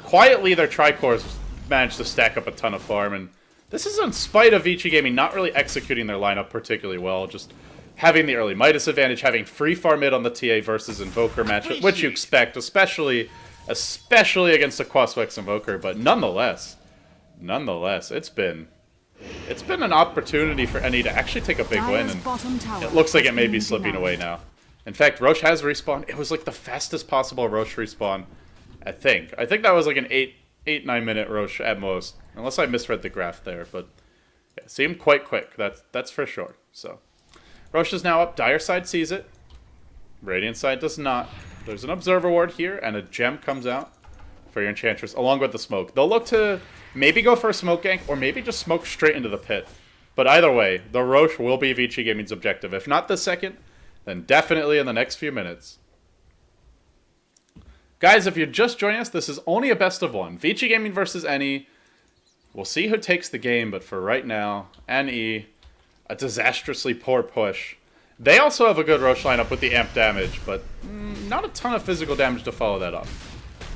[SPEAKER 1] Quietly, their Tricores managed to stack up a ton of farm, and this is in spite of Vici Gaming not really executing their lineup particularly well, just having the early Midas advantage, having free farm mid on the TA versus Invoker matchup, which you expect, especially against a Quasvex Invoker, but nonetheless, it's been an opportunity for Eni to actually take a big win, and it looks like it may be slipping away now. In fact, Roche has respawned. It was like the fastest possible Roche respawn, I think. I think that was like an 8-9 minute Roche at most, unless I misread the graph there, but yeah, it seemed quite quick. That's for sure. So Roche is now up. Dire side sees it. Radiant side does not. There's an Observer Ward here, and a gem comes out for your Enchantress, along with the smoke. They'll look to maybe go for a smoke gank, or maybe just smoke straight into the pit. But either way, the Roche will be Vici Gaming's objective. If not this second, then definitely in the next few minutes. Guys, if you're just joining us, this is only a best of one. Vici Gaming versus NE. We'll see who takes the game, but for right now, NE, a disastrously poor push. They also have a good Roche lineup with the amp damage, but not a ton of physical damage to follow that up.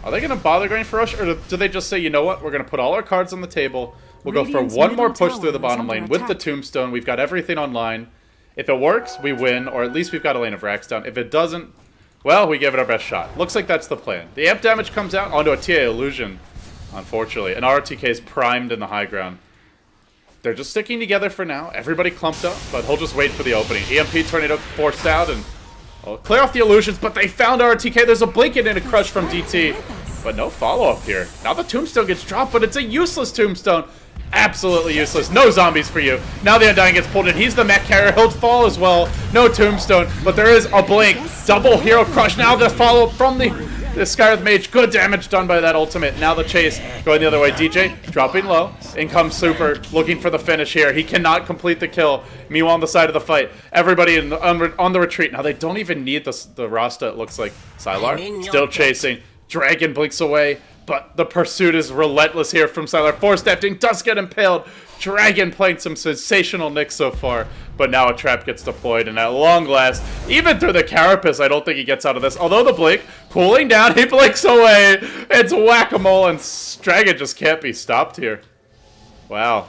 [SPEAKER 1] Are they going to bother going for Roche, or do they just say, you know what, we're going to put all our cards on the table, we'll go for one more push through the bottom lane with the Tombstone, we've got everything online. If it works, we win, or at least we've got a lane of racks down. If it doesn't, well, we give it our best shot. Looks like that's the plan. The amp damage comes out onto a TA Illusion, unfortunately, and RTK is primed in the high ground. They're just sticking together for now. Everybody clumped up, but he'll just wait for the opening. EMP Tornado forced out, and well, clear off the illusions, but they found RTK. There's a blink and a crush from DT, but no follow-up here. Now the Tombstone gets dropped, but it's a useless Tombstone. Absolutely useless. No zombies for you. Now the Undying gets pulled in. He's the mech carrier. He'll fall as well. No Tombstone, but there is a blink. Double hero crush. Now the follow-up from the Skyreth Mage. Good damage done by that ultimate. Now the chase going the other way. DJ dropping low. In comes Super looking for the finish here. He cannot complete the kill. Meanwhile on the side of the fight, everybody on the retreat. Now they don't even need the Rasta, it looks like. Sylar still chasing. Dragon blinks away, but the pursuit is relentless here from Sylar. Four-stepping, does get impaled. Dragon playing some sensational nicks so far, but now a trap gets deployed, and at long last, even through the Carapace, I don't think he gets out of this. Although the blink, cooling down, he blinks away. It's whack-a-mole, and Dragon just can't be stopped here. Wow.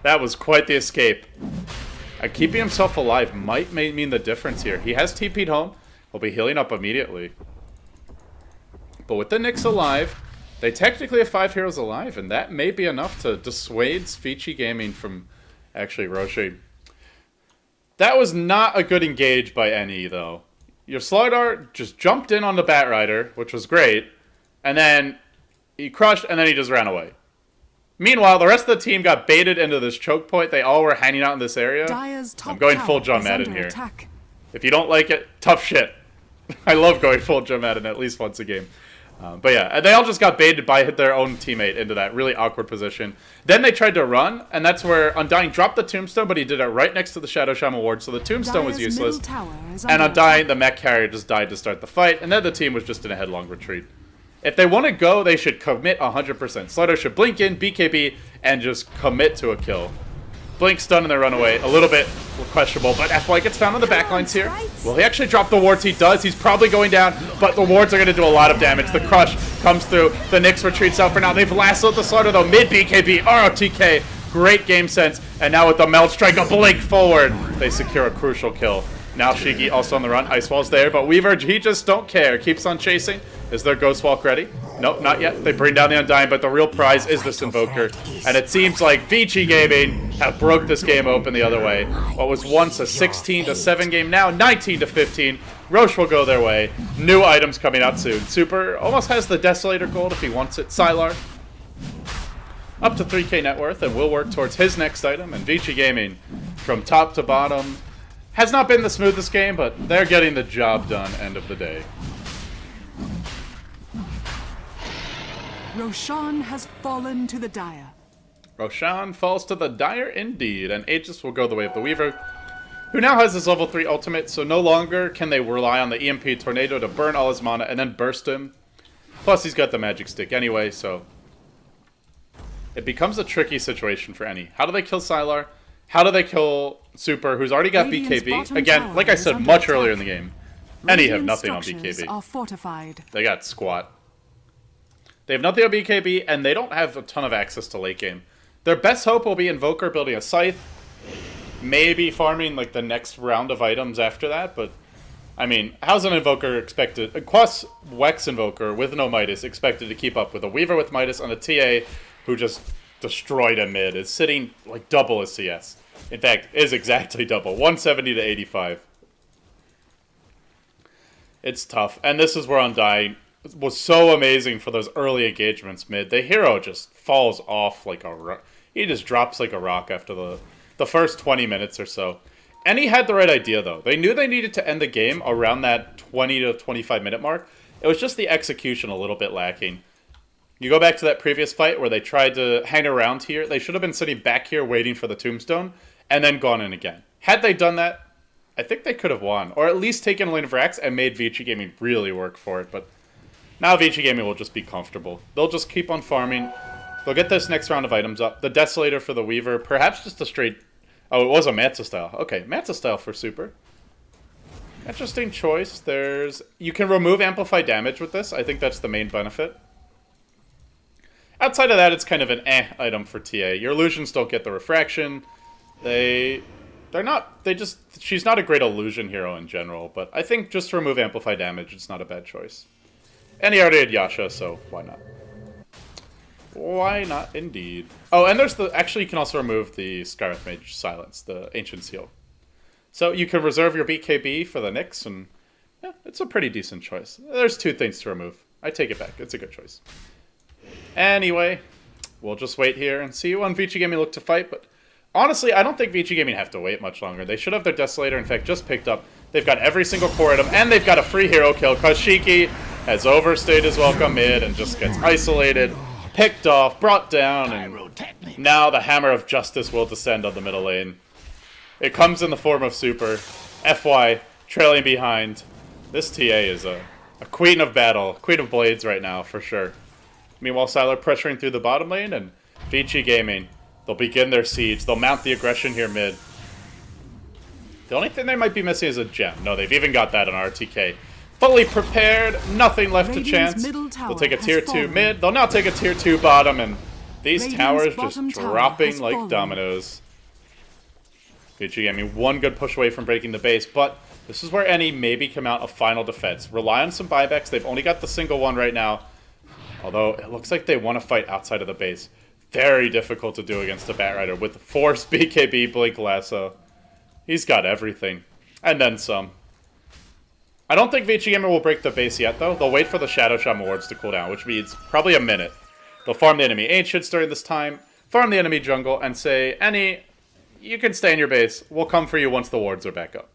[SPEAKER 1] That was quite the escape. And keeping himself alive might mean the difference here. He has TP'd home. He'll be healing up immediately. But with the Nyx alive, they technically have 5 heroes alive, and that may be enough to dissuade Vici Gaming from actually Roche. That was not a good engage by NE, though. Your Slardar just jumped in on the Batrider, which was great, and then he crushed, and then he just ran away. Meanwhile, the rest of the team got baited into this choke point. They all were hanging out in this area. I'm going full John Madden here. Attack. If you don't like it, tough shit. I love going full John Madden at least once a game. But yeah, they all just got baited by their own teammate into that really awkward position. Then they tried to run, and that's where Undying dropped the Tombstone, but he did it right next to the Shadow Shaman ward, so the Tombstone was useless. And Undying, the mech carrier, just died to start the fight, and then the team was just in a headlong retreat. If they want to go, they should commit 100%. Slido should blink in, BKB, and just commit to a kill. Blink, stun, and they run away. A little bit questionable, but F-White gets found on the backlines here. Will he actually drop the wards? He does. He's probably going down, but the wards are going to do a lot of damage. The crush comes through. The Nyx retreats out for now. They've lassoed the Slaughter, though. Mid-BKB, ROTK. Great game sense. And now with the Meld Strike, a blink forward. They secure a crucial kill. Now Shiki also on the run. Ice Wall's there, but Weaver, he just don't care. Keeps on chasing. Is their Ghost Walk ready? Nope, not yet. They bring down the Undying, but the real prize is this Invoker. And it seems like Vici Gaming have broke this game open the other way. What was once a 16-7 game, now 19-15. Roche will go their way. New items coming out soon. Super almost has the Desolator Gold if he wants it. Sylar up to 3k net worth and will work towards his next item. And Vici Gaming, from top to bottom, has not been the smoothest game, but they're getting the job done end of the day.
[SPEAKER 2] Roshan has fallen to the Dire.
[SPEAKER 1] Roshan falls to the Dire indeed, and Aegis will go the way of the Weaver, who now has his level 3 ultimate, so no longer can they rely on the EMP Tornado to burn all his mana and then burst him. Plus he's got the magic stick anyway, so it becomes a tricky situation for NE. How do they kill Sylar? How do they kill Super, who's already got BKB? Again, like I said much earlier in the game, NE have nothing on BKB.
[SPEAKER 2] Are fortified.
[SPEAKER 1] They got squat. They have nothing on BKB, and they don't have a ton of access to late game. Their best hope will be Invoker building a Scythe, maybe farming like the next round of items after that, but I mean, how's an Invoker expected, plus Wex Invoker with no Midas, expected to keep up with a Weaver with Midas on a TA who just destroyed a mid, is sitting like double his CS. In fact, is exactly double, 170 to 85. It's tough, and this is where Undying was so amazing for those early engagements mid. The hero just falls off like a rock. He just drops like a rock after the first 20 minutes or so. Any had the right idea, though. They knew they needed to end the game around that 20 to 25 minute mark. It was just the execution a little bit lacking. You go back to that previous fight where they tried to hang around here. They should have been sitting back here waiting for the tombstone and then gone in again. Had they done that, I think they could have won. Or at least taken a lane of Rax and made Vici Gaming really work for it. But now Vici Gaming will just be comfortable. They'll just keep on farming. They'll get this next round of items up. The Desolator for the Weaver. Perhaps just a straight... Oh, it was a Manta style. Okay, Manta style for super. Interesting choice. You can remove amplified damage with this. I think that's the main benefit. Outside of that, it's kind of an item for TA. Your illusions don't get the refraction. She's not a great illusion hero in general, but I think just to remove amplified damage, it's not a bad choice. And he already had Yasha, so why not? Why not, indeed. Oh, and there's actually, you can also remove the Skyreth Mage Silence, the Ancient Seal. So you can reserve your BKB for the Nyx, and yeah, it's a pretty decent choice. There's 2 things to remove. I take it back. It's a good choice. Anyway, we'll just wait here and see when Vici Gaming look to fight, but honestly, I don't think Vici Gaming have to wait much longer. They should have their Desolator, in fact, just picked up. They've got every single core item, and they've got a free hero kill. Kashiki has overstayed his welcome mid and just gets isolated. Picked off, brought down, and now the Hammer of Justice will descend on the middle lane. It comes in the form of super. FY, trailing behind. This TA is a queen of battle, queen of blades right now, for sure. Meanwhile, Sylar pressuring through the bottom lane, and Vici Gaming, they'll begin their siege. They'll mount the aggression here mid. The only thing they might be missing is a gem. No, they've even got that on RTK. Fully prepared, nothing left to chance. They'll take a tier 2 mid. They'll now take a tier 2 bottom, and these towers just dropping like dominoes. Vici Gaming, one good push away from breaking the base, but this is where any maybe come out of final defense. Rely on some buybacks. They've only got the single one right now, although it looks like they want to fight outside of the base. Very difficult to do against a Batrider with Force, BKB, Blink Lasso. He's got everything, and then some. I don't think Vici Gamer will break the base yet, though. They'll wait for the Shadow Shaman wards to cool down, which means probably a minute. They'll farm the enemy Ancients during this time, farm the enemy jungle, and say, Annie, you can stay in your base. We'll come for you once the wards are back up.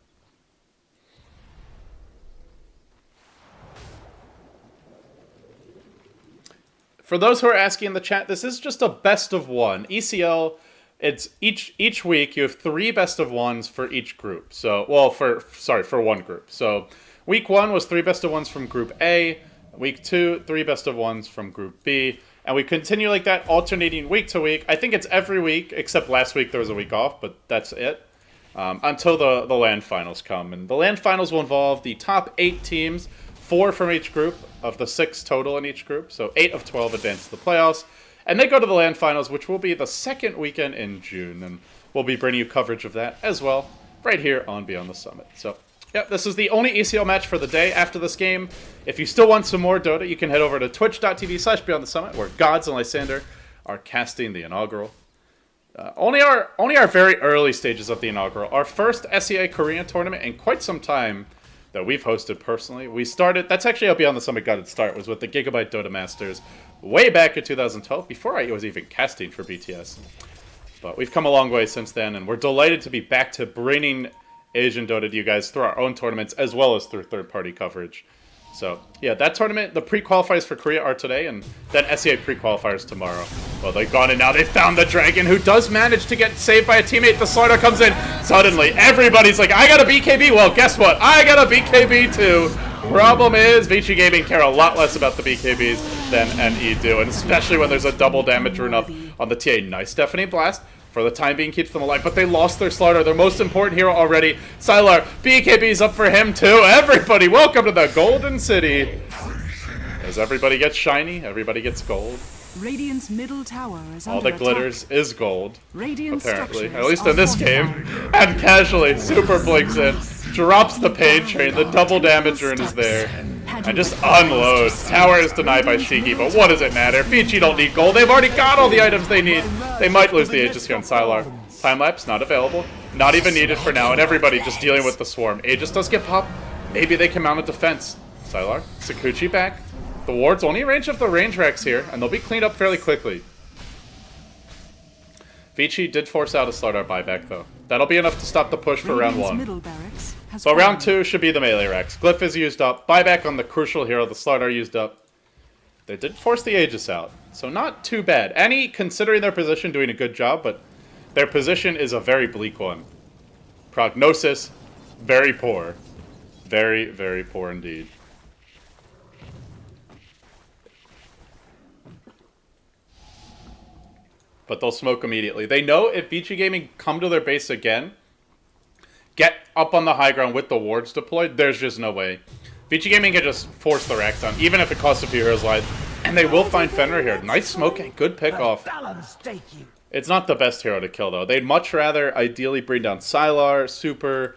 [SPEAKER 1] For those who are asking in the chat, this is just a best of 1. ECL, it's each week you have 3 best of 1s for each group. So, well, for one group. So, week 1 was 3 best of 1s from Group A. Week 2, 3 best of 1s from Group B. And we continue like that, alternating week to week. I think it's every week, except last week there was a week off, but that's it. Until the LAN finals come. And the LAN finals will involve the top 8 teams, 4 from each group, of the 6 total in each group. So 8 of 12 advance to the playoffs. And they go to the LAN finals, which will be the 2nd weekend in June. And we'll be bringing you coverage of that as well, right here on Beyond the Summit. So, yep, this is the only ECL match for the day after this game. If you still want some more Dota, you can head over to twitch.tv/BeyondTheSummit, where Gods and Lysander are casting the inaugural. Only our very early stages of the inaugural. Our first SEA Korean tournament in quite some time that we've hosted personally. We started, that's actually how Beyond the Summit got its start, was with the Gigabyte Dota Masters way back in 2012, before I was even casting for BTS. But we've come a long way since then, and we're delighted to be back to bringing Asian Dota to you guys through our own tournaments, as well as through third-party coverage. So, yeah, that tournament, the pre-qualifiers for Korea are today, and then SEA pre-qualifiers tomorrow. Well, they've gone, and now they found the Dragon, who does manage to get saved by a teammate. The Slaughter comes in. Suddenly, everybody's like, I got a BKB. Well, guess what? I got a BKB, too. Problem is, Vici Gaming care a lot less about the BKBs than NE do, and especially when there's a double damage rune up on the TA. Nice Deafening Blast. For the time being, keeps them alive, but they lost their Slaughter, their most important hero already. Sylar, BKB's up for him too. Everybody, welcome to the Golden City. As everybody gets shiny, everybody gets gold.
[SPEAKER 2] Radiant's middle tower is
[SPEAKER 1] all
[SPEAKER 2] under
[SPEAKER 1] that glitters
[SPEAKER 2] attack.
[SPEAKER 1] Is gold,
[SPEAKER 2] Radiant
[SPEAKER 1] apparently.
[SPEAKER 2] structures
[SPEAKER 1] At least in this game.
[SPEAKER 2] fortified.
[SPEAKER 1] And casually, super blinks in, drops the pain train, the double damage rune is there. And just unloads. Tower is denied by Shiki, but what does it matter? Vici don't need gold. They've already got all the items they need. They might lose the Aegis here on Sylar. Time-lapse, not available. Not even needed for now, and everybody just dealing with the swarm. Aegis does get popped. Maybe they can mount a defense. Sylar, Sakuchi back. The ward's only range of the range racks here, and they'll be cleaned up fairly quickly. Vici did force out a Slardar buyback, though. That'll be enough to stop the push for round 1. But round 2 should be the melee Rex. Glyph is used up. Buyback on the crucial hero, the Slardar, used up. They did force the Aegis out, so not too bad. Any, considering their position, doing a good job, but their position is a very bleak one. Prognosis, very poor. Very, very poor indeed. But they'll smoke immediately. They know if Vici Gaming come to their base again, get up on the high ground with the wards deployed, there's just no way. Vici Gaming can just force the Rack down, even if it costs a few heroes' lives. And they will find Fenrir here. Nice smoking, good pick off. It's not the best hero to kill, though. They'd much rather ideally bring down Sylar, Super,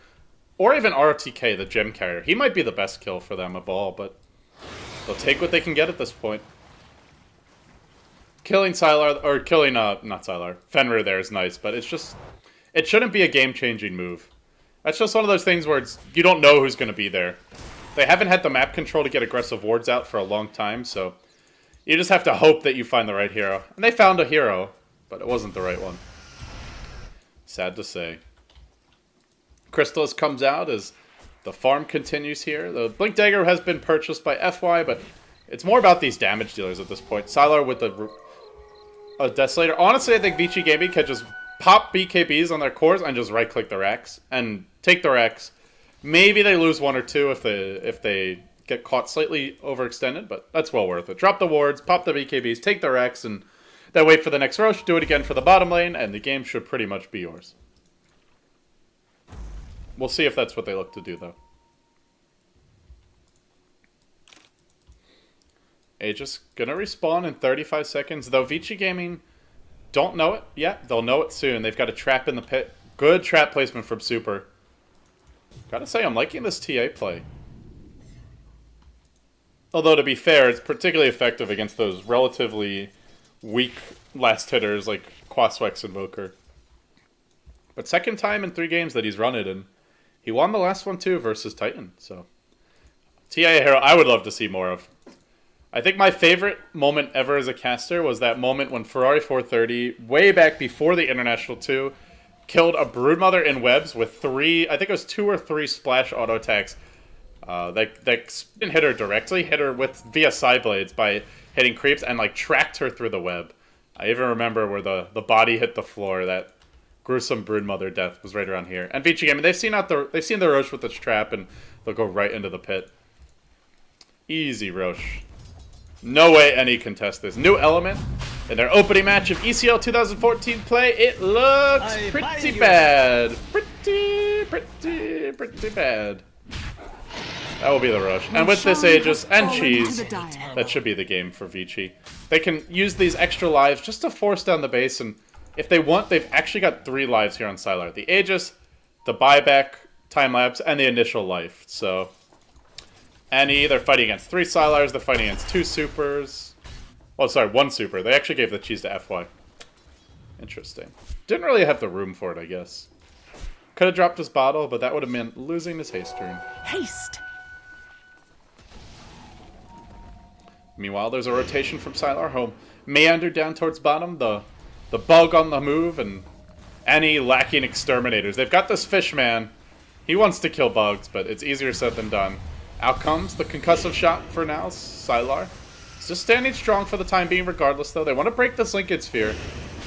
[SPEAKER 1] or even RTK, the gem carrier. He might be the best kill for them of all, but they'll take what they can get at this point. Killing Sylar, or killing, not Sylar, Fenrir there is nice, but it's just, it shouldn't be a game-changing move. That's just one of those things where it's, you don't know who's going to be there. They haven't had the map control to get aggressive wards out for a long time, so you just have to hope that you find the right hero. And they found a hero, but it wasn't the right one. Sad to say. Crystallis comes out as the farm continues here. The Blink Dagger has been purchased by FY, but it's more about these damage dealers at this point. Sylar with the Desolator. Honestly, I think Vici Gaming can just pop BKBs on their cores and just right-click the Rex and take the Rex. Maybe they lose 1 or 2 if they get caught slightly overextended, but that's well worth it. Drop the wards, pop the BKBs, take the Rex, and then wait for the next Roche, do it again for the bottom lane, and the game should pretty much be yours. We'll see if that's what they look to do, though. Aegis gonna respawn in 35 seconds, though Vici Gaming don't know it yet. They'll know it soon. They've got a trap in the pit. Good trap placement from Super. Gotta say, I'm liking this TA play. Although, to be fair, it's particularly effective against those relatively weak last hitters like Quaswex Invoker. But second time in 3 games that he's run it, and he won the last one too versus Titan. So, TA hero I would love to see more of. I think my favorite moment ever as a caster was that moment when Ferrari 430, way back before the International 2, killed a Broodmother in webs with 3, I think it was 2 or 3 splash auto attacks. That didn't hit her directly, hit her via side blades by hitting creeps and like tracked her through the web. I even remember where the body hit the floor. That gruesome Broodmother death was right around here. And Vici Gaming, they've seen the Roche with this trap, and they'll go right into the pit. Easy Roche. No way any contest this. New element in their opening match of ECL 2014 play. It looks pretty bad. Pretty bad. That will be the Roche. And with this Aegis and Cheese, that should be the game for Vici. They can use these extra lives just to force down the base, and if they want, they've actually got 3 lives here on Sylar. The Aegis, the buyback, time-lapse, and the initial life. So, they're fighting against 3 Sylars, they're fighting against 2 Supers. Oh, sorry, 1 Super. They actually gave the Cheese to FY. Interesting. Didn't really have the room for it, I guess. Could have dropped his bottle, but that would have meant losing his haste turn.
[SPEAKER 2] Haste!
[SPEAKER 1] Meanwhile, there's a rotation from Sylar home. Meander down towards bottom, the bug on the move, and any lacking exterminators. They've got this Fishman. He wants to kill bugs, but it's easier said than done. Out comes the concussive shot for now, Sylar. He's just standing strong for the time being regardless, though. They want to break this Linkage Sphere.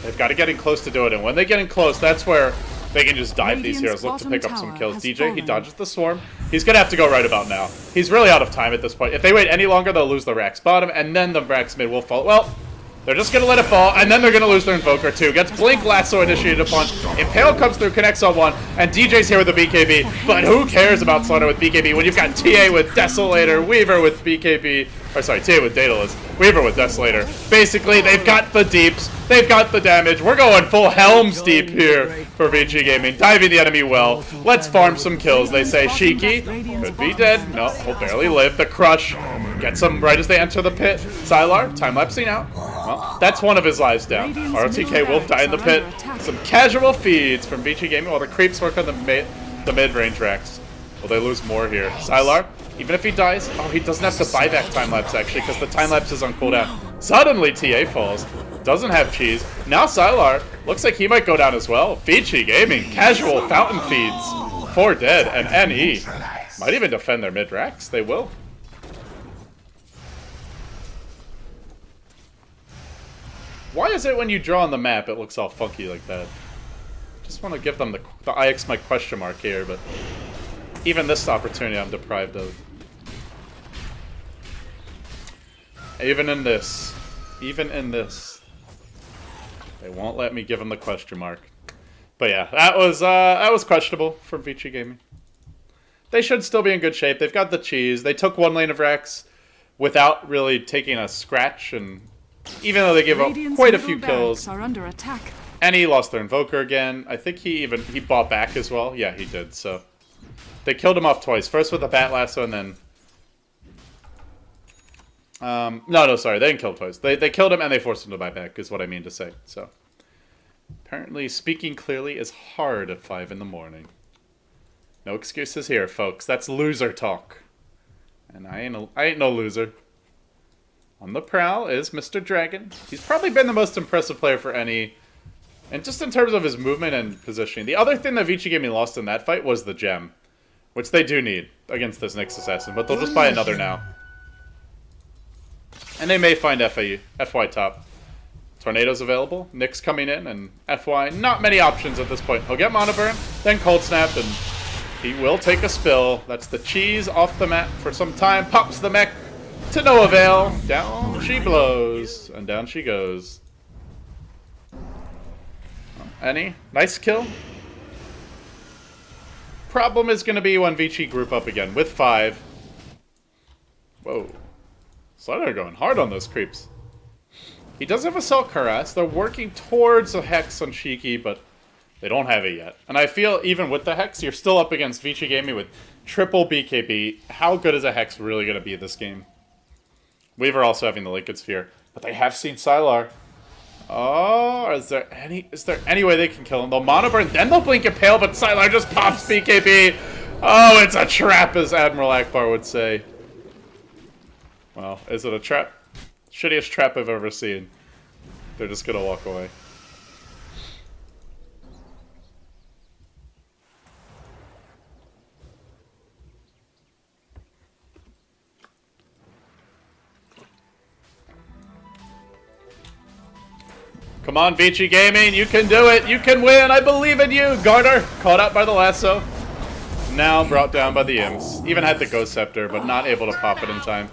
[SPEAKER 1] They've got to get in close to do it, and when they get in close, that's where they can just dive these heroes, look to pick up some kills. DJ, he dodges the swarm. He's going to have to go right about now. He's really out of time at this point. If they wait any longer, they'll lose the Rax bottom, and then the Rax mid will fall. Well, they're just going to let it fall, and then they're going to lose their Invoker too. Gets Blink Lasso initiated upon. Impale comes through, connects on 1, and DJ's here with the BKB. But who cares about Slaughter with BKB when you've got TA with Desolator, Weaver with BKB, or sorry, TA with Daedalus, Weaver with Desolator. Basically, they've got the deeps, they've got the damage. We're going full Helm's Deep here for Vici Gaming. Diving the enemy well. Let's farm some kills, they say. Shiki could be dead. No, he'll barely live. The Crush gets him right as they enter the pit. Sylar, time-lapsing out. Well, that's one of his lives down. RTK Wolf die in the pit. Some casual feeds from Vici Gaming while the creeps work on the mid-range Rex. Will they lose more here? Sylar, even if he dies, oh, he doesn't have to buy back time-lapse actually, because the time-lapse is on cooldown. Suddenly TA falls. Doesn't have cheese. Now Sylar looks like he might go down as well. Vici Gaming, casual fountain feeds. 4 dead, and NE might even defend their mid-racks. They will. Why is it when you draw on the map it looks all funky like that? Just want to give them the IX my question mark here, but even this opportunity I'm deprived of. Even in this, they won't let me give them the question mark. But yeah, that was questionable from Vici Gaming. They should still be in good shape. They've got the cheese. They took 1 lane of Rex without really taking a scratch, and even though they gave up quite a few kills,
[SPEAKER 2] are under attack.
[SPEAKER 1] and he lost their Invoker again. I think he bought back as well. Yeah, he did. So they killed him off twice. First with the Bat Lasso, and then no, sorry, they didn't kill him twice. They killed him and they forced him to buy back, is what I mean to say. So apparently speaking clearly is hard at 5 in the morning. No excuses here, folks. That's loser talk. And I ain't no loser. On the prowl is Mr. Dragon. He's probably been the most impressive player for any. And just in terms of his movement and positioning. The other thing that Vici Gaming lost in that fight was the gem. Which they do need against this Nyx Assassin. But they'll just buy another now. And they may find FY top. Tornado's available. Nyx coming in. And FY, not many options at this point. He'll get Mana Burn, then Cold Snap, and he will take a spill. That's the cheese off the map for some time. Pops the mech to no avail. Down she blows. And down she goes. Any? Nice kill. Problem is going to be when Vici group up again with 5. Whoa. Slider going hard on those creeps. He does have Assault Cuirass. They're working towards a Hex on Shiki, but they don't have it yet. And I feel even with the Hex, you're still up against Vici Gaming with triple BKB. How good is a Hex really going to be this game? Weaver also having the Liquid Sphere. But they have seen Sylar. Oh, is there any way they can kill him? They'll Mana Burn, then they'll Blink and Pale, but Sylar just pops BKB. Oh, it's a trap, as Admiral Akbar would say. Well, is it a trap? Shittiest trap I've ever seen. They're just gonna walk away. Come on, Vici Gaming, you can do it, you can win, I believe in you! Garter, caught out by the lasso. Now brought down by the imps. Even had the Ghost Scepter, but not able to pop it in time.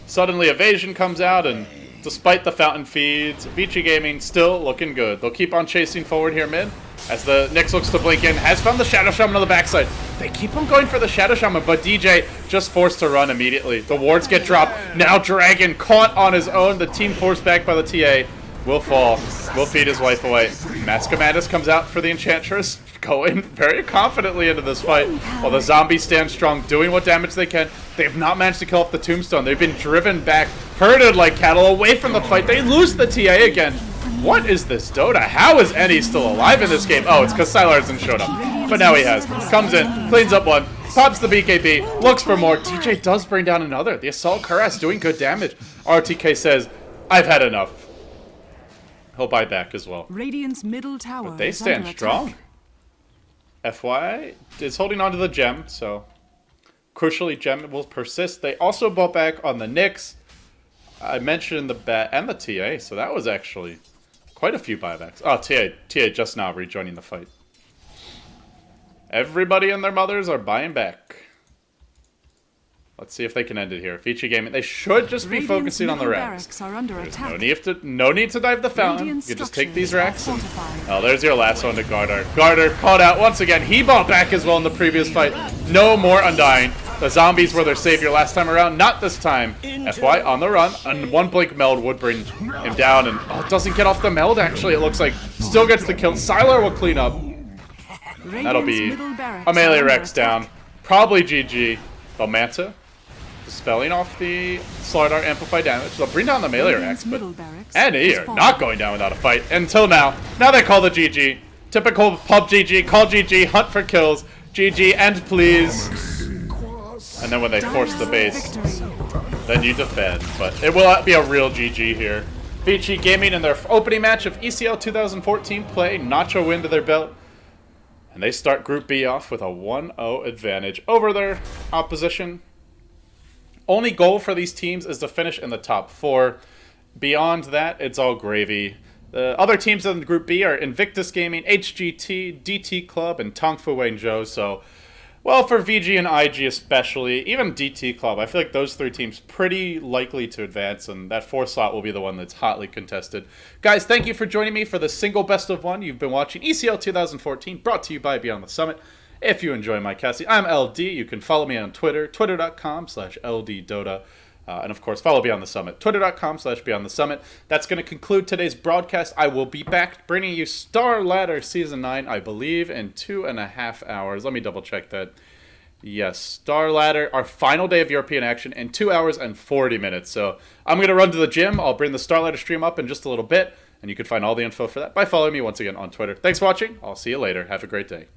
[SPEAKER 1] Suddenly Evasion comes out, and despite the fountain feeds, Vici Gaming still looking good. They'll keep on chasing forward here mid, as the Nyx looks to blink in, has found the Shadow Shaman on the backside. They keep on going for the Shadow Shaman, but DJ just forced to run immediately. The wards get dropped. Now Dragon caught on his own. The team forced back by the TA. Will fall. Will feed his wife away. Mask of Madness comes out for the Enchantress, going very confidently into this fight, while the zombies stand strong, doing what damage they can. They have not managed to kill off the Tombstone. They've been driven back, herded like cattle away from the fight. They lose the TA again. What is this Dota? How is Eni still alive in this game? Oh, it's because Sylar hasn't showed up. But now he has. Comes in, cleans up one, pops the BKB, looks for more. DJ does bring down another. The Assault Cuirass doing good damage. RTK says, I've had enough. He'll buy back as well.
[SPEAKER 2] Radiant's middle tower
[SPEAKER 1] But they stand strong. FY is holding on to the gem, so crucially gem will persist. They also bought back on the Nyx. I mentioned the Bat and the TA, so that was actually quite a few buybacks. Oh, TA just now rejoining the fight. Everybody and their mothers are buying back. Let's see if they can end it here. Vici Gaming, they should just be focusing on the racks. There's no need to dive the fountain. You can just take these racks and... Oh, there's your last one to Garter. Garter caught out once again. He bought back as well in the previous fight. No more Undying. The zombies were their savior last time around. Not this time. FY on the run. And one Blink Meld would bring him down. And oh, it doesn't get off the Meld, actually. It looks like still gets the kill. Sylar will clean up. That'll be a melee Rex down. Probably GG. Manta dispelling off the Slardar amplify damage. They'll bring down the melee Rex, but Eni are not going down without a fight until now. Now they call the GG. Typical pub GG, call GG, hunt for kills, GG, and please. And then when they force the base, then you defend. But it will be a real GG here. Vici Gaming in their opening match of ECL 2014 play notch a win to their belt. And they start Group B off with a 1-0 advantage over their opposition. Only goal for these teams is to finish in the top 4. Beyond that, it's all gravy. The other teams in Group B are Invictus Gaming, HGT, DT.club, and Tongfu Wenzhou. So, well, for VG and IG especially, even DT.club, I feel like those 3 teams pretty likely to advance, and that 4th slot will be the one that's hotly contested. Guys, thank you for joining me for the single best of 1. You've been watching ECL 2014, brought to you by Beyond the Summit. If you enjoy my casting, I'm LD. You can follow me on Twitter, twitter.com/LDDota. And of course, follow Beyond the Summit, twitter.com/Beyond the Summit. That's going to conclude today's broadcast. I will be back bringing you Star Ladder Season 9, I believe, in 2.5 hours. Let me double check that. Yes, Star Ladder, our final day of European action in 2 hours and 40 minutes. So I'm going to run to the gym. I'll bring the Star Ladder stream up in just a little bit. And you can find all the info for that by following me once again on Twitter. Thanks for watching. I'll see you later. Have a great day.